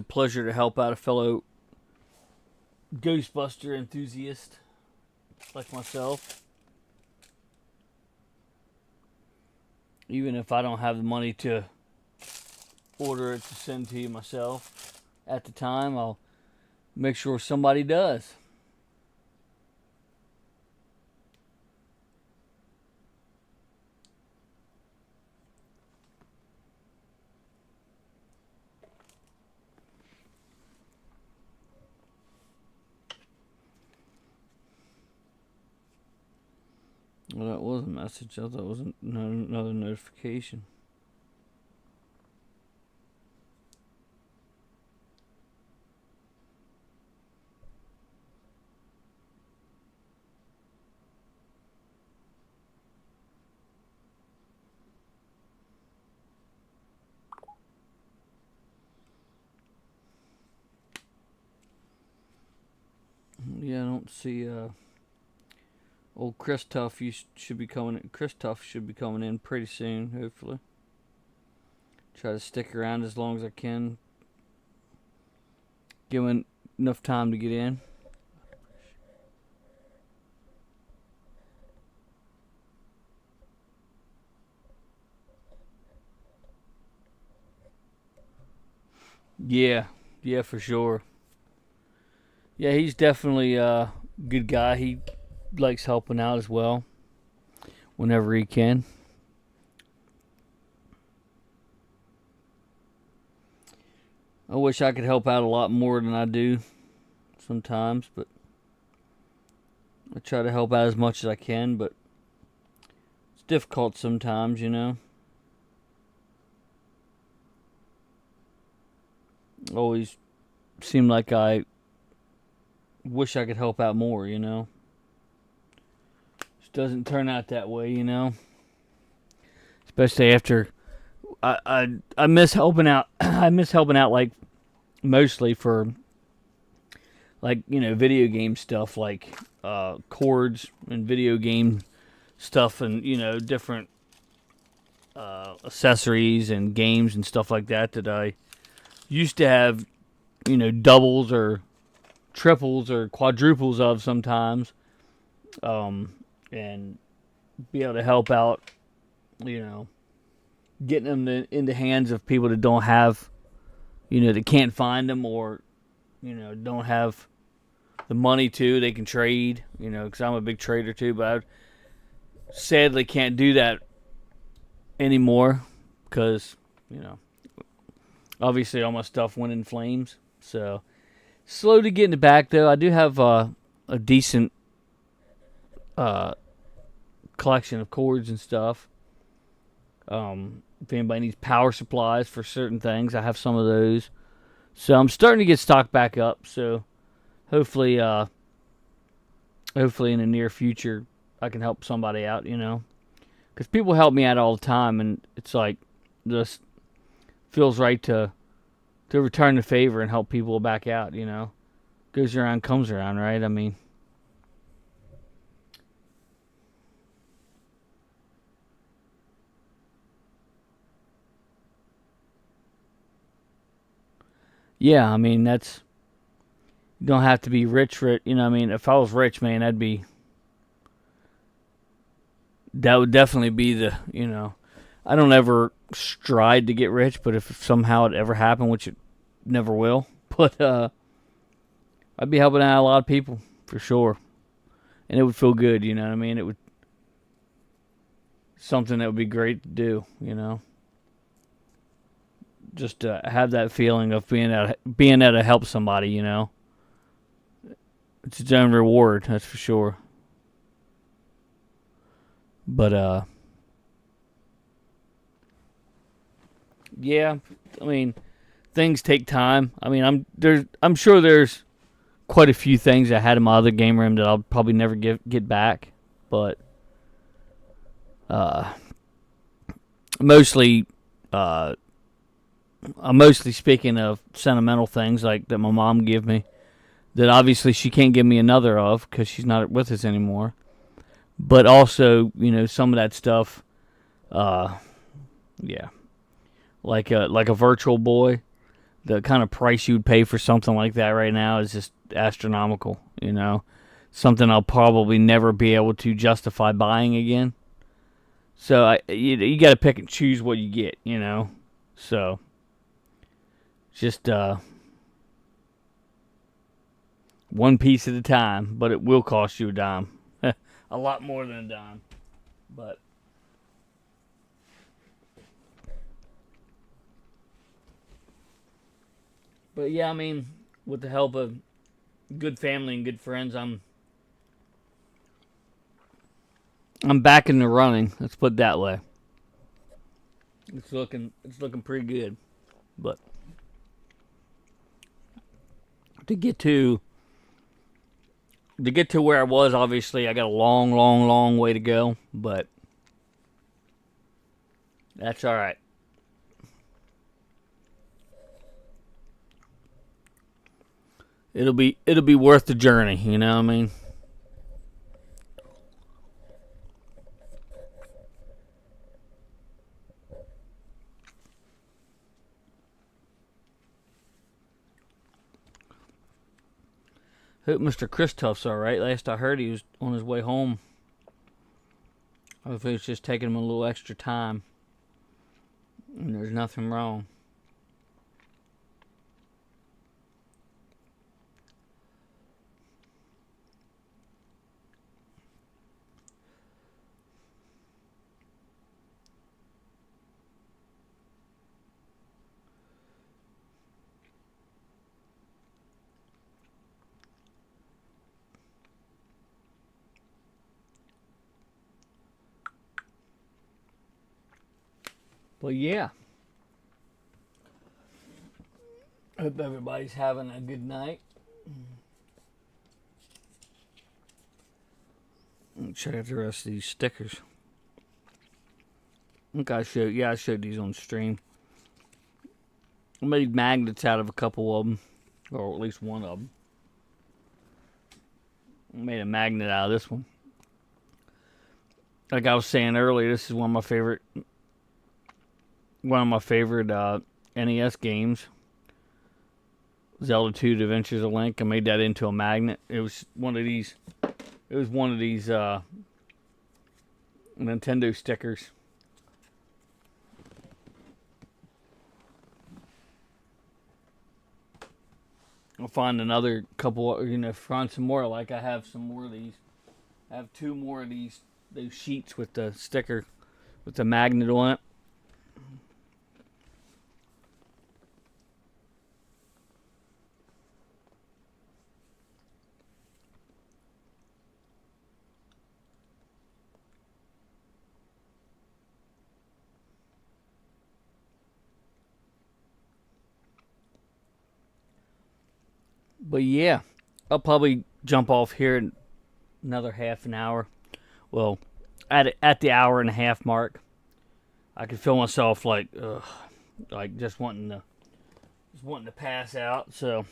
pleasure to help out a fellow Ghostbuster enthusiast like myself. Even if I don't have the money to order it to send to you myself at the time, I'll make sure somebody does. Well, that was a message. I thought it was another notification. Yeah, I don't see old Chris Tuff. Should be coming in. Chris Tuff should be coming in pretty soon, hopefully. Try to stick around as long as I can. Give him enough time to get in. Yeah, for sure. Yeah, he's definitely a good guy. He likes helping out as well whenever he can. I wish I could help out a lot more than I do sometimes, but I try to help out as much as I can, but it's difficult sometimes, you know. Always seem like I wish I could help out more, you know. Just doesn't turn out that way, you know. Especially after I miss helping out. I miss helping out, like, mostly for, like, you know, video game stuff, like chords and video game stuff, and, you know, different accessories and games and stuff like that I used to have, you know, doubles or triples or quadruples of sometimes, and be able to help out, you know, getting them into hands of people that don't have, you know, that can't find them, or, you know, don't have the money to, they can trade, you know, because I'm a big trader too, but I sadly can't do that anymore because, you know, obviously all my stuff went in flames. So slowly getting it back, though. I do have a decent collection of cords and stuff. If anybody needs power supplies for certain things, I have some of those. So I'm starting to get stocked back up. So hopefully in the near future, I can help somebody out, you know. Because people help me out all the time, and it's like, just feels right to return the favor and help people back out, you know. Goes around, comes around, right? I mean, yeah, I mean, that's, you don't have to be rich, you know, I mean, if I was rich, man, that would definitely be the, you know, I don't ever strive to get rich, but if somehow it ever happened, which it never will, but I'd be helping out a lot of people for sure. and it would feel good. You know what I mean? It would something that would be great to do. You know, just to have that feeling of being able to help somebody. You know, it's its own reward. That's for sure. But yeah, I mean, things take time. I mean, I'm sure there's quite a few things I had in my other game room that I'll probably never get back, but mostly I'm mostly speaking of sentimental things like that my mom gave me that obviously she can't give me another of because she's not with us anymore. But also, you know, some of that stuff, yeah, like a virtual boy. The kind of price you'd pay for something like that right now is just astronomical, you know. Something I'll probably never be able to justify buying again. So you got to pick and choose what you get, you know. So just one piece at a time, but it will cost you a dime. A lot more than a dime. But yeah, I mean, with the help of good family and good friends, I'm back in the running. Let's put it that way. It's looking pretty good. But to get to where I was, obviously I got a long way to go, but that's all right. It'll be worth the journey, you know what I mean? Hope Mr. Christoph's alright. Last I heard, he was on his way home. Hopefully it's just taking him a little extra time. And there's nothing wrong. But yeah. Hope everybody's having a good night. Check out the rest of these stickers. I think I showed these on stream. I made magnets out of a couple of them, or at least one of them. I made a magnet out of this one. Like I was saying earlier, this is one of my favorite NES games. Zelda 2: Adventures of Link. I made that into a magnet. It was one of these Nintendo stickers. I'll find another couple, find some more. Like I have some more of these. I have two more of those sheets with the sticker, with the magnet on it. But yeah, I'll probably jump off here in another half an hour. Well, at the hour and a half mark, I can feel myself like just wanting to pass out. So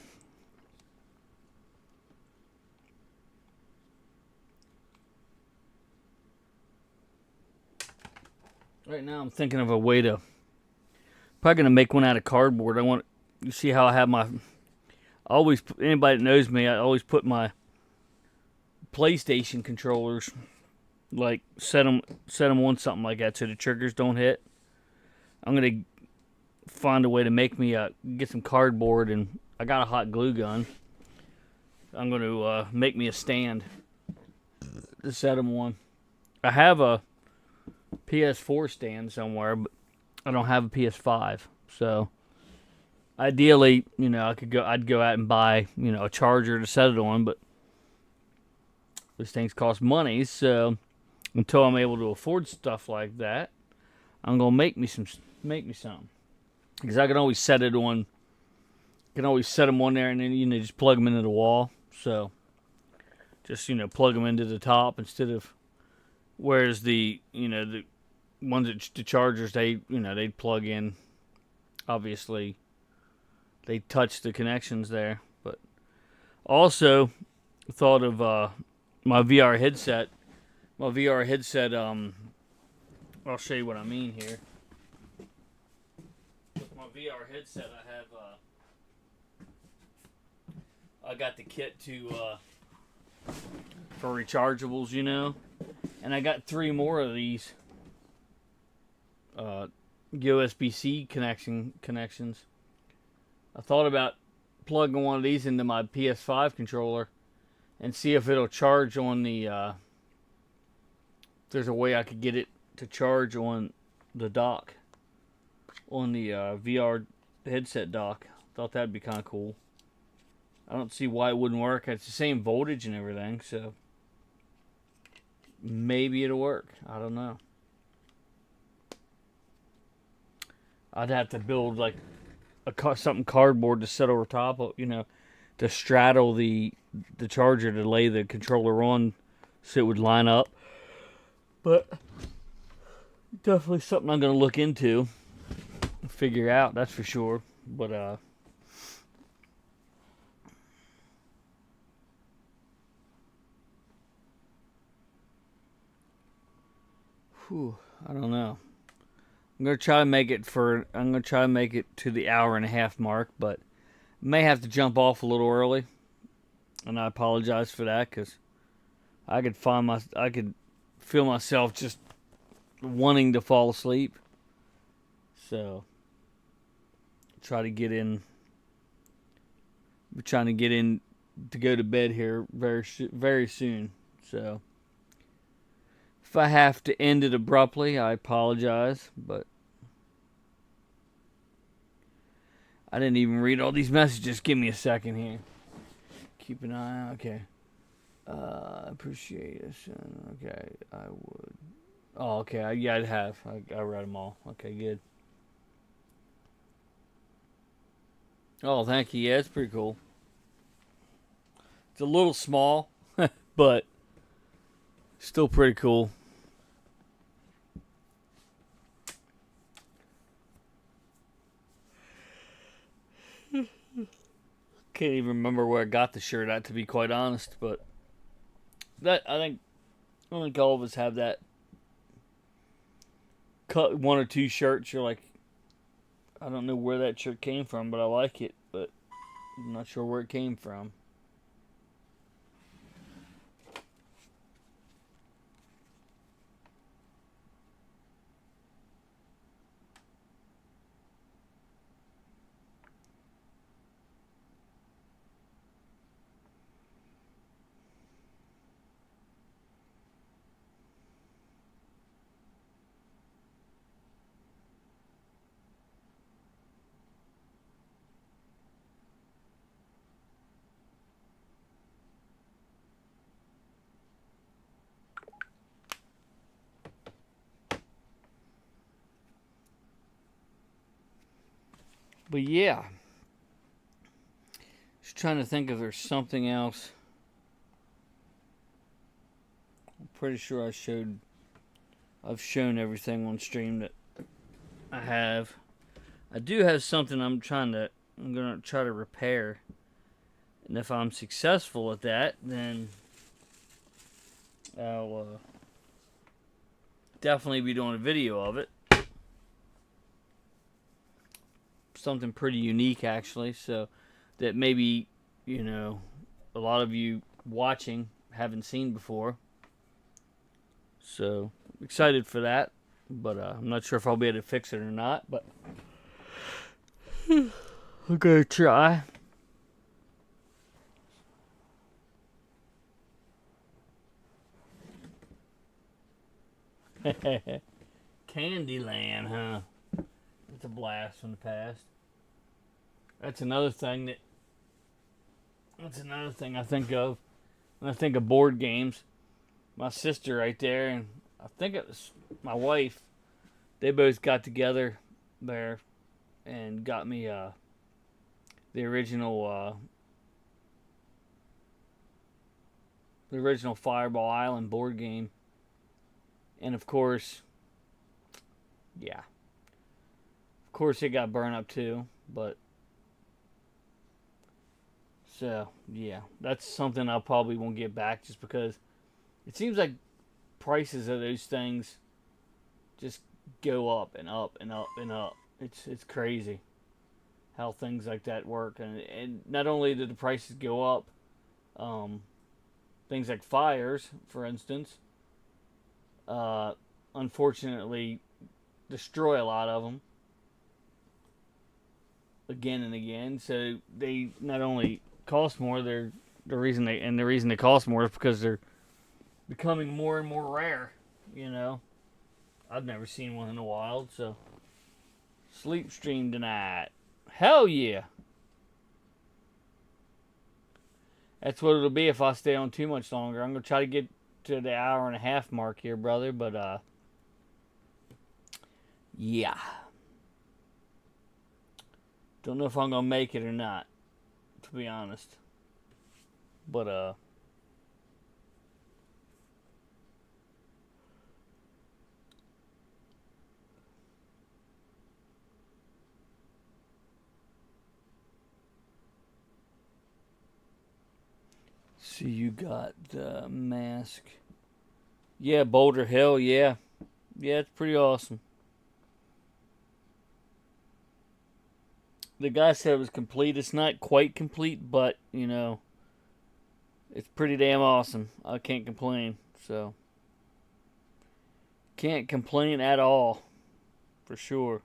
right now I'm thinking of a way to probably gonna make one out of cardboard. You see how I have my. Anybody that knows me, I always put my PlayStation controllers, like set them on something like that so the triggers don't hit. I'm gonna find a way to make me get some cardboard, and I got a hot glue gun. I'm gonna make me a stand to set them on. I have a PS4 stand somewhere, but I don't have a PS5. So ideally, I'd go out and buy, a charger to set it on, but those things cost money. So until I'm able to afford stuff like that, I'm gonna make me some, because I can always set it on. Can always set them on there, and then just plug them into the wall. So just plug them into the top instead of, whereas the the ones that the chargers they'd plug in. Obviously, they touch the connections there. But also thought of my VR headset. My VR headset. I'll show you what I mean here. With my VR headset, I got the kit for rechargeables, and I got 3 more of these USB-C connections. I thought about plugging one of these into my PS5 controller and see if it'll charge on the. If there's a way I could get it to charge on the dock, on the VR headset dock. Thought that'd be kind of cool. I don't see why it wouldn't work. It's the same voltage and everything, so maybe it'll work. I don't know. I'd have to build like something cardboard to set over top of, to straddle the charger to lay the controller on so it would line up. But definitely something I'm going to look into, figure out, that's for sure. But I don't know. I'm gonna try to make it to the hour-and-a-half mark, but may have to jump off a little early, and I apologize for that because I could feel myself just wanting to fall asleep. So trying to get in to go to bed here very soon. So if I have to end it abruptly, I apologize, but I didn't even read all these messages. Give me a second here. Keep an eye out. Okay. Appreciate it. Okay, I would. Oh, okay. I'd have. I read them all. Okay, good. Oh, thank you. Yeah, it's pretty cool. It's a little small, but still pretty cool. Can't even remember where I got the shirt at, to be quite honest, but I think all of us have that. Cut 1 or 2 shirts, you're like, I don't know where that shirt came from, but I like it, but I'm not sure where it came from. But yeah, just trying to think if there's something else. I'm pretty sure I've shown everything on stream that I have. I do have something I'm gonna try to repair, and if I'm successful at that, then I'll definitely be doing a video of it. Something pretty unique, actually, so that maybe a lot of you watching haven't seen before. So excited for that, but I'm not sure if I'll be able to fix it or not, but I'm gonna try. Candyland, huh? It's a blast from the past. That's another thing I think of when I think of board games. My sister right there, and I think it was my wife. They both got together there and got me the original Fireball Island board game, and of course, yeah, of course it got burned up too. But so yeah, that's something I probably won't get back just because it seems like prices of those things just go up and up and up and up. It's crazy how things like that work, and not only did the prices go up, things like fires, for instance, unfortunately destroy a lot of them again and again. So they not only cost more, the reason they cost more is because they're becoming more and more rare. You know, I've never seen one in the wild, so sleep stream tonight. Hell yeah. That's what it'll be if I stay on too much longer. I'm gonna try to get to the hour and a half mark here, brother, but yeah. Don't know if I'm gonna make it or not, to be honest. But see, you got the mask. Yeah, Boulder Hill, yeah. Yeah, it's pretty awesome. The guy said it was complete. It's not quite complete, but, you know, it's pretty damn awesome. I can't complain, so. Can't complain at all, for sure.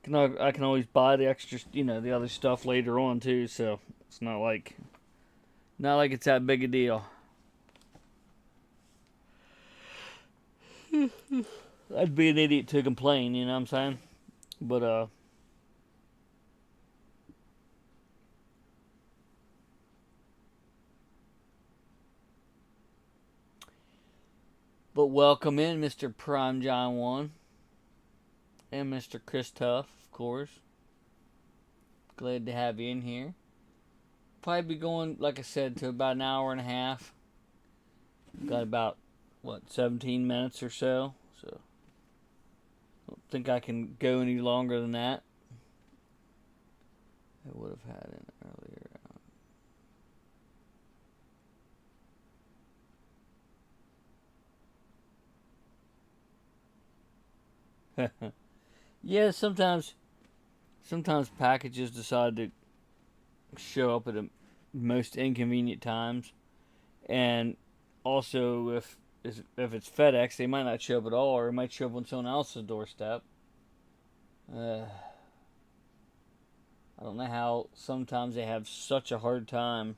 I can always buy the extra, you know, the other stuff later on, too, so it's not like it's that big a deal. I'd be an idiot to complain, you know what I'm saying? But welcome in, Mr. Prime John 1. And Mr. Chris Tuff, of course. Glad to have you in here. Probably be going, like I said, to about an hour and a half. Got about, 17 minutes or so. So, I don't think I can go any longer than that. I would have had it earlier. Yeah, sometimes packages decide to show up at the most inconvenient times, and also if it's FedEx, they might not show up at all, or it might show up on someone else's doorstep. I don't know how sometimes they have such a hard time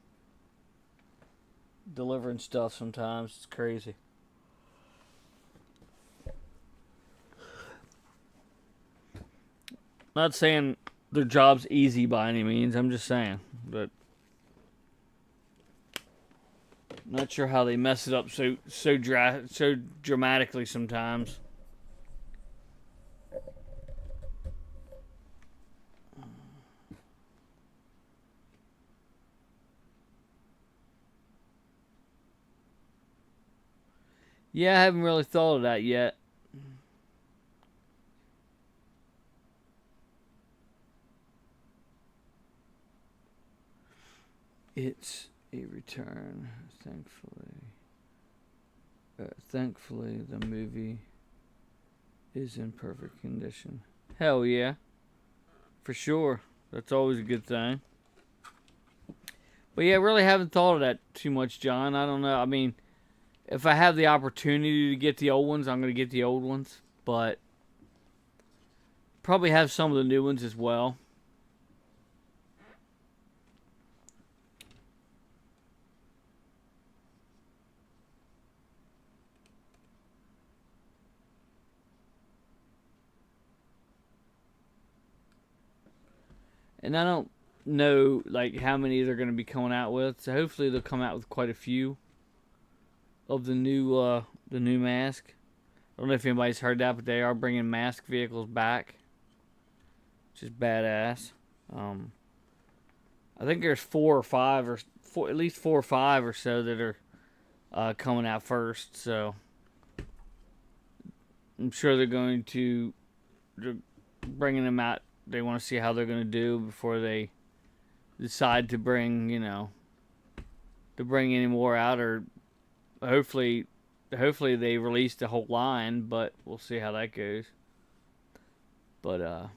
delivering stuff. Sometimes it's crazy. Not saying their job's easy by any means. I'm just saying, but not sure how they mess it up so dramatically sometimes. Yeah, I haven't really thought of that yet. It's a return, thankfully. Thankfully, the movie is in perfect condition. Hell yeah. For sure. That's always a good thing. But yeah, I really haven't thought of that too much, John. I don't know. I mean, if I have the opportunity to get the old ones, I'm going to get the old ones. But probably have some of the new ones as well. And I don't know like how many they're going to be coming out with. So hopefully they'll come out with quite a few of the new mask. I don't know if anybody's heard that, but they are bringing mask vehicles back, which is badass. I think there's at least 4 or 5 or so that are coming out first. So I'm sure they're going to bringing them out. They want to see how they're going to do before they decide to bring any more out, or hopefully they release the whole line, but we'll see how that goes. But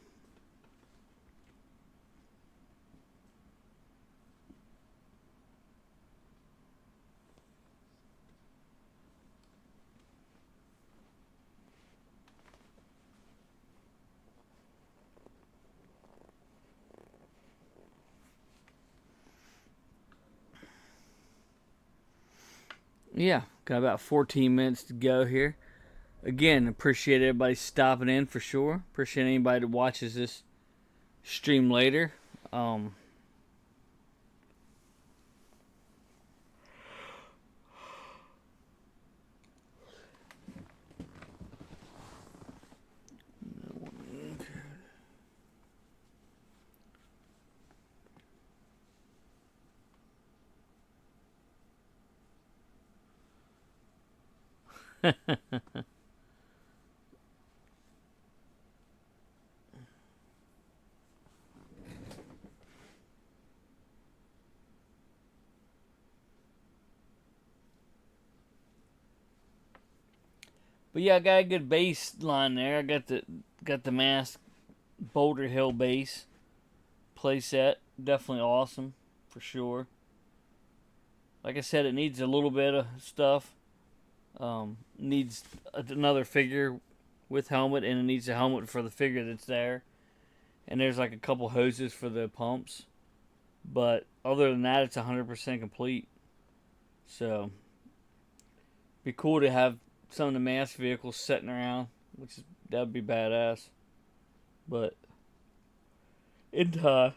yeah, got about 14 minutes to go here. Again, appreciate everybody stopping in for sure. Appreciate anybody that watches this stream later. But yeah, I got a good baseline there. I got the mask Boulder Hill base playset. Definitely awesome for sure. Like I said, it needs a little bit of stuff. Needs another figure with helmet, and it needs a helmet for the figure that's there. And there's like a couple hoses for the pumps. But other than that, it's 100% complete. So, be cool to have some of the mass vehicles sitting around, that would be badass. But in time,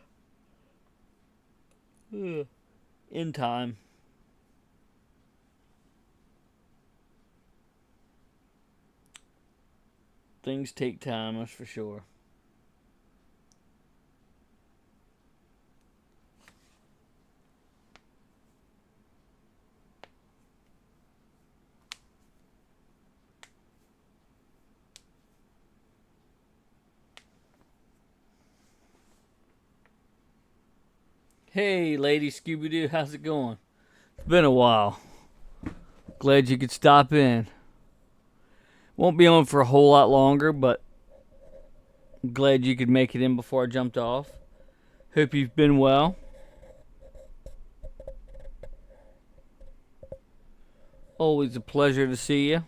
things take time, that's for sure. Hey, Lady Scooby-Doo, how's it going? It's been a while. Glad you could stop in. Won't be on for a whole lot longer, but I'm glad you could make it in before I jumped off. Hope you've been well. Always a pleasure to see you.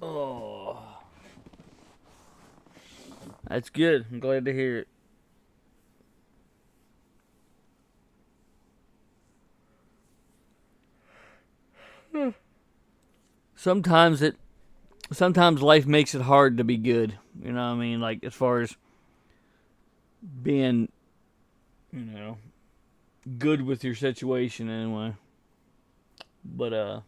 Oh, that's good. I'm glad to hear it. Sometimes life makes it hard to be good. You know what I mean? Like, as far as being, good with your situation anyway. But,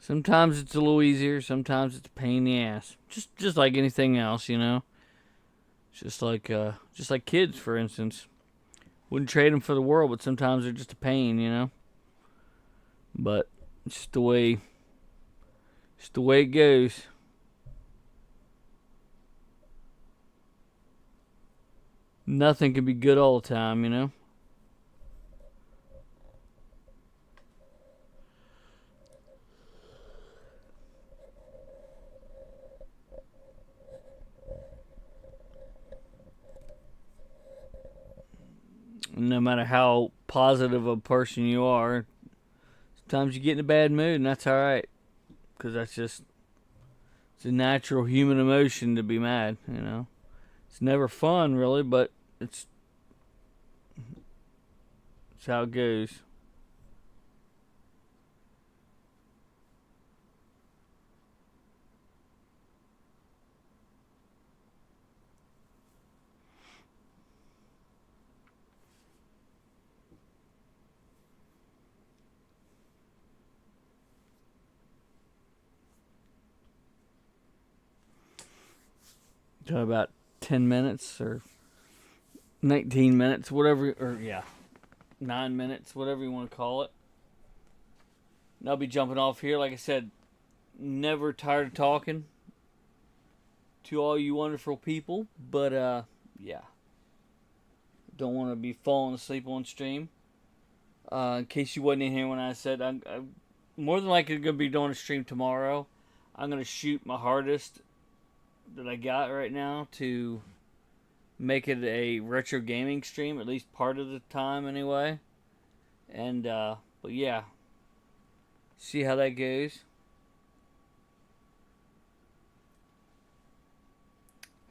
sometimes it's a little easier, sometimes it's a pain in the ass. Just like anything else, Just like kids, for instance. Wouldn't trade them for the world, but sometimes they're just a pain, But it's just the way it goes. Nothing can be good all the time. No matter how positive a person you are, sometimes you get in a bad mood, and that's alright. Because that's just It's a natural human emotion to be mad, It's never fun, really, but it's how it goes. Got about 10 minutes or 19 minutes, whatever, 9 minutes, whatever you want to call it. And I'll be jumping off here. Like I said, never tired of talking to all you wonderful people. But, yeah. Don't want to be falling asleep on stream. In case you wasn't in here when I said, I'm more than likely going to be doing a stream tomorrow. I'm going to shoot my hardest that I got right now to make it a retro gaming stream, at least part of the time anyway. And, but yeah, see how that goes.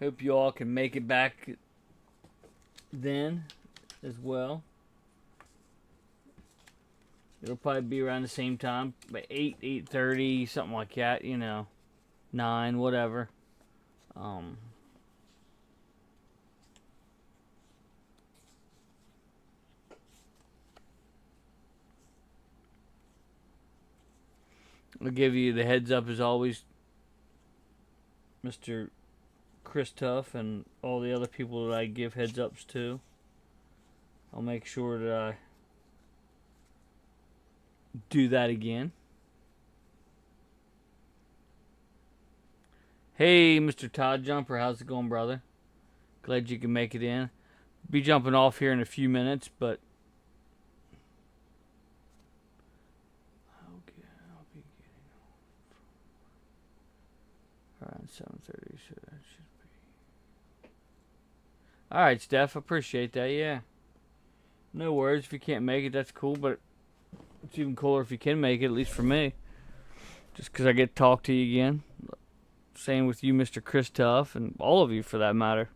Hope you all can make it back then as well. It'll probably be around the same time, by 8, 8:30, something like that, 9, whatever. I'll give you the heads up as always, Mr. Chris Tuff and all the other people that I give heads ups to. I'll make sure that I do that again. Hey, Mr. Todd Jumper, how's it going, brother? Glad you can make it in. Be jumping off here in a few minutes, but okay, I'll be getting around 7:30, so that should be. All right, Steph, appreciate that. Yeah, no worries. If you can't make it, that's cool, but it's even cooler if you can make it, at least for me. Just because I get to talk to you again. Same with you, Mr. Chris Tuff, and all of you for that matter.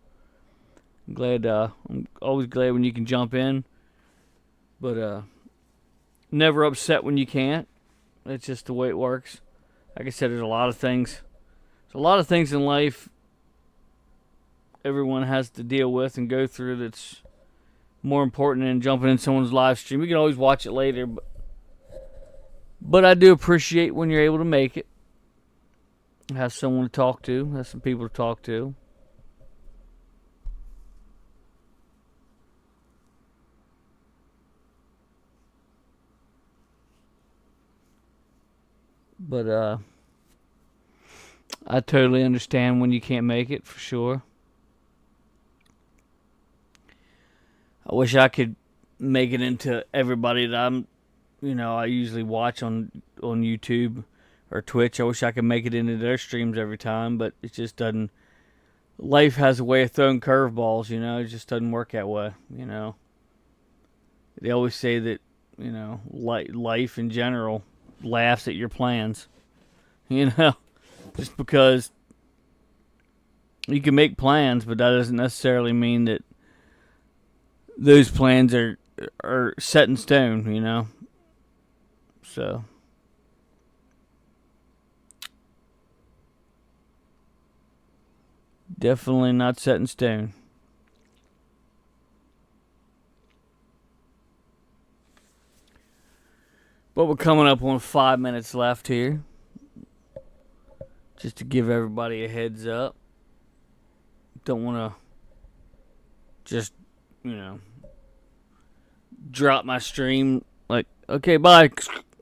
I'm always glad when you can jump in, but never upset when you can't. It's just the way it works. Like I said, there's a lot of things. There's a lot of things in life everyone has to deal with and go through that's more important than jumping in someone's live stream. You can always watch it later, but I do appreciate when you're able to make it. Have someone to talk to. Have some people to talk to. But I totally understand when you can't make it, for sure. I wish I could make it into everybody that I usually watch on YouTube or Twitch. I wish I could make it into their streams every time, but it just doesn't. Life has a way of throwing curveballs, It just doesn't work that way, They always say that, life in general laughs at your plans, Just because you can make plans, but that doesn't necessarily mean that those plans are set in stone, So. Definitely not set in stone. But we're coming up on 5 minutes left here. Just to give everybody a heads up. Don't want to just, drop my stream like, okay, bye,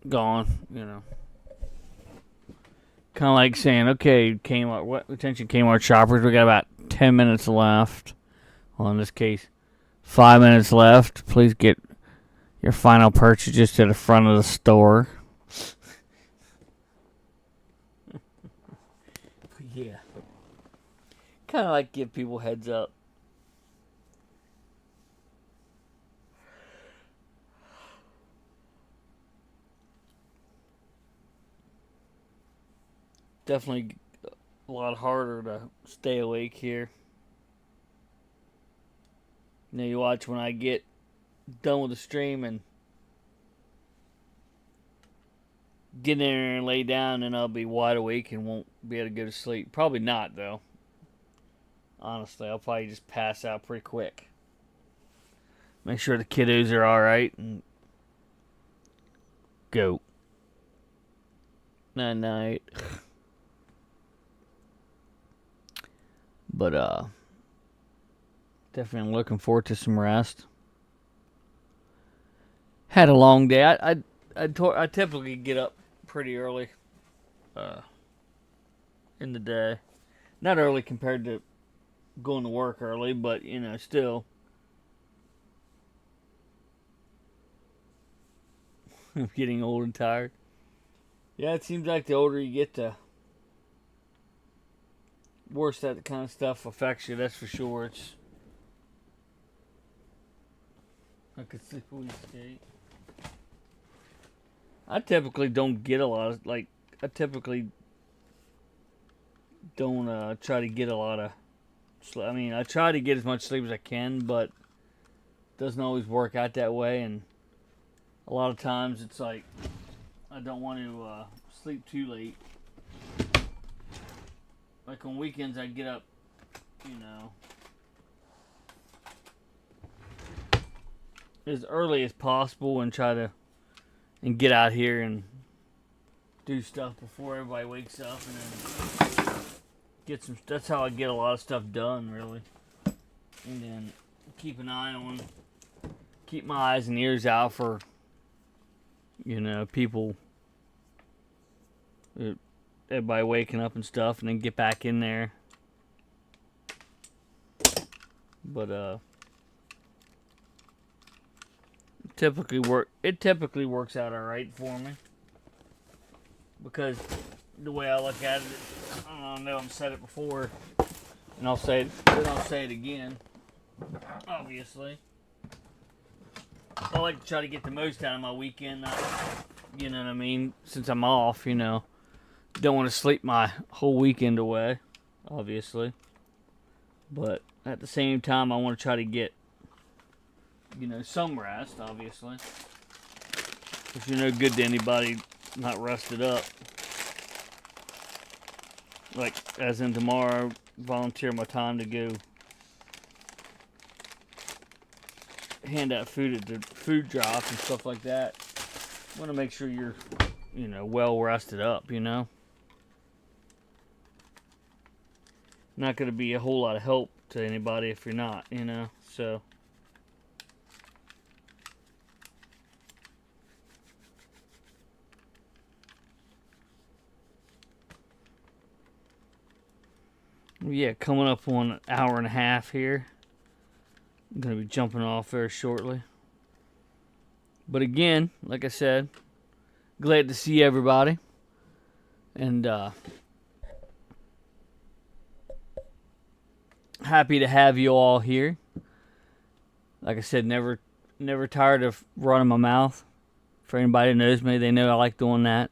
gone, Kind of like saying, okay, Kmart, attention Kmart shoppers, we got about 10 minutes left. Well, in this case, 5 minutes left. Please get your final purchase just to the front of the store. Yeah. Kind of like give people heads up. Definitely a lot harder to stay awake here. Now you watch when I get done with the stream and get in there and lay down, and I'll be wide awake and won't be able to go to sleep. Probably not, though. Honestly, I'll probably just pass out pretty quick. Make sure the kiddos are alright and go. Night night. But definitely looking forward to some rest. Had a long day. I typically get up pretty early in the day. Not early compared to going to work early, but you know, still. I'm getting old and tired. Yeah, it seems like the older you get, the worse that kind of stuff affects you. That's for sure. It's I could sleep when you skate. I typically don't get a lot of I typically don't try to get a lot of sleep. I mean, I try to get as much sleep as I can, but it doesn't always work out that way, and a lot of times it's like I don't want to sleep too late. Like on weekends, I get up, you know, as early as possible and try to get out here and do stuff before everybody wakes up, and then get some. That's how I get a lot of stuff done, really. And then keep my eyes and ears out for, you know, people, everybody waking up and stuff, and then get back in there. But it typically works out all right for me, because the way I look at it, I don't know, I've said it before, and I'll say it again. Obviously, I like to try to get the most out of my weekend. You know what I mean? Since I'm off, you know, don't want to sleep my whole weekend away, obviously. But at the same time, I want to try to get, you know, some rest, obviously. Because you're no good to anybody not rested up. Like, as in tomorrow, volunteer my time to go hand out food at the food drop and stuff like that. I want to make sure you're, you know, well rested up, you know. Not going to be a whole lot of help to anybody if you're not, you know, so. Yeah, coming up on an hour and a half here. I'm going to be jumping off very shortly. But again, like I said, glad to see everybody. And happy to have you all here. Like I said, never tired of running my mouth. For anybody that knows me, they know I like doing that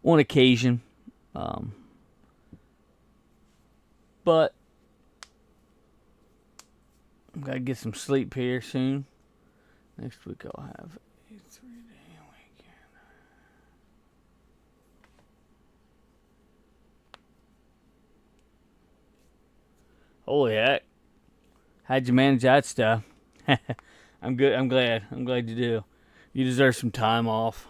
on occasion. But I've got to get some sleep here soon. Next week I'll have a 3-day weekend. Holy heck. How'd you manage that stuff? I'm good. I'm glad you do. You deserve some time off.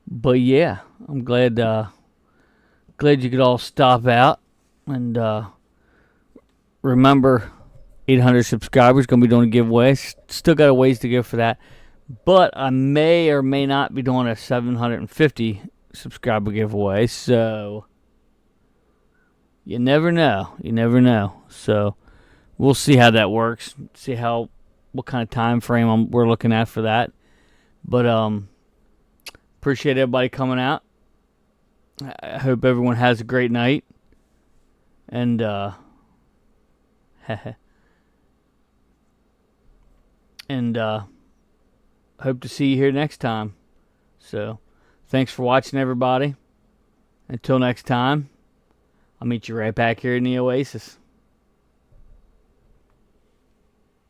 But yeah, I'm glad you could all stop out, and remember, 800 subscribers, gonna be doing a giveaway. Still got a ways to go for that, but I may or may not be doing a 750 subscriber giveaway. So you never know. So we'll see how that works. See what kind of time frame we're looking at for that. But appreciate everybody coming out. I hope everyone has a great night. And And hope to see you here next time. So, thanks for watching, everybody. Until next time, I'll meet you right back here in the Oasis.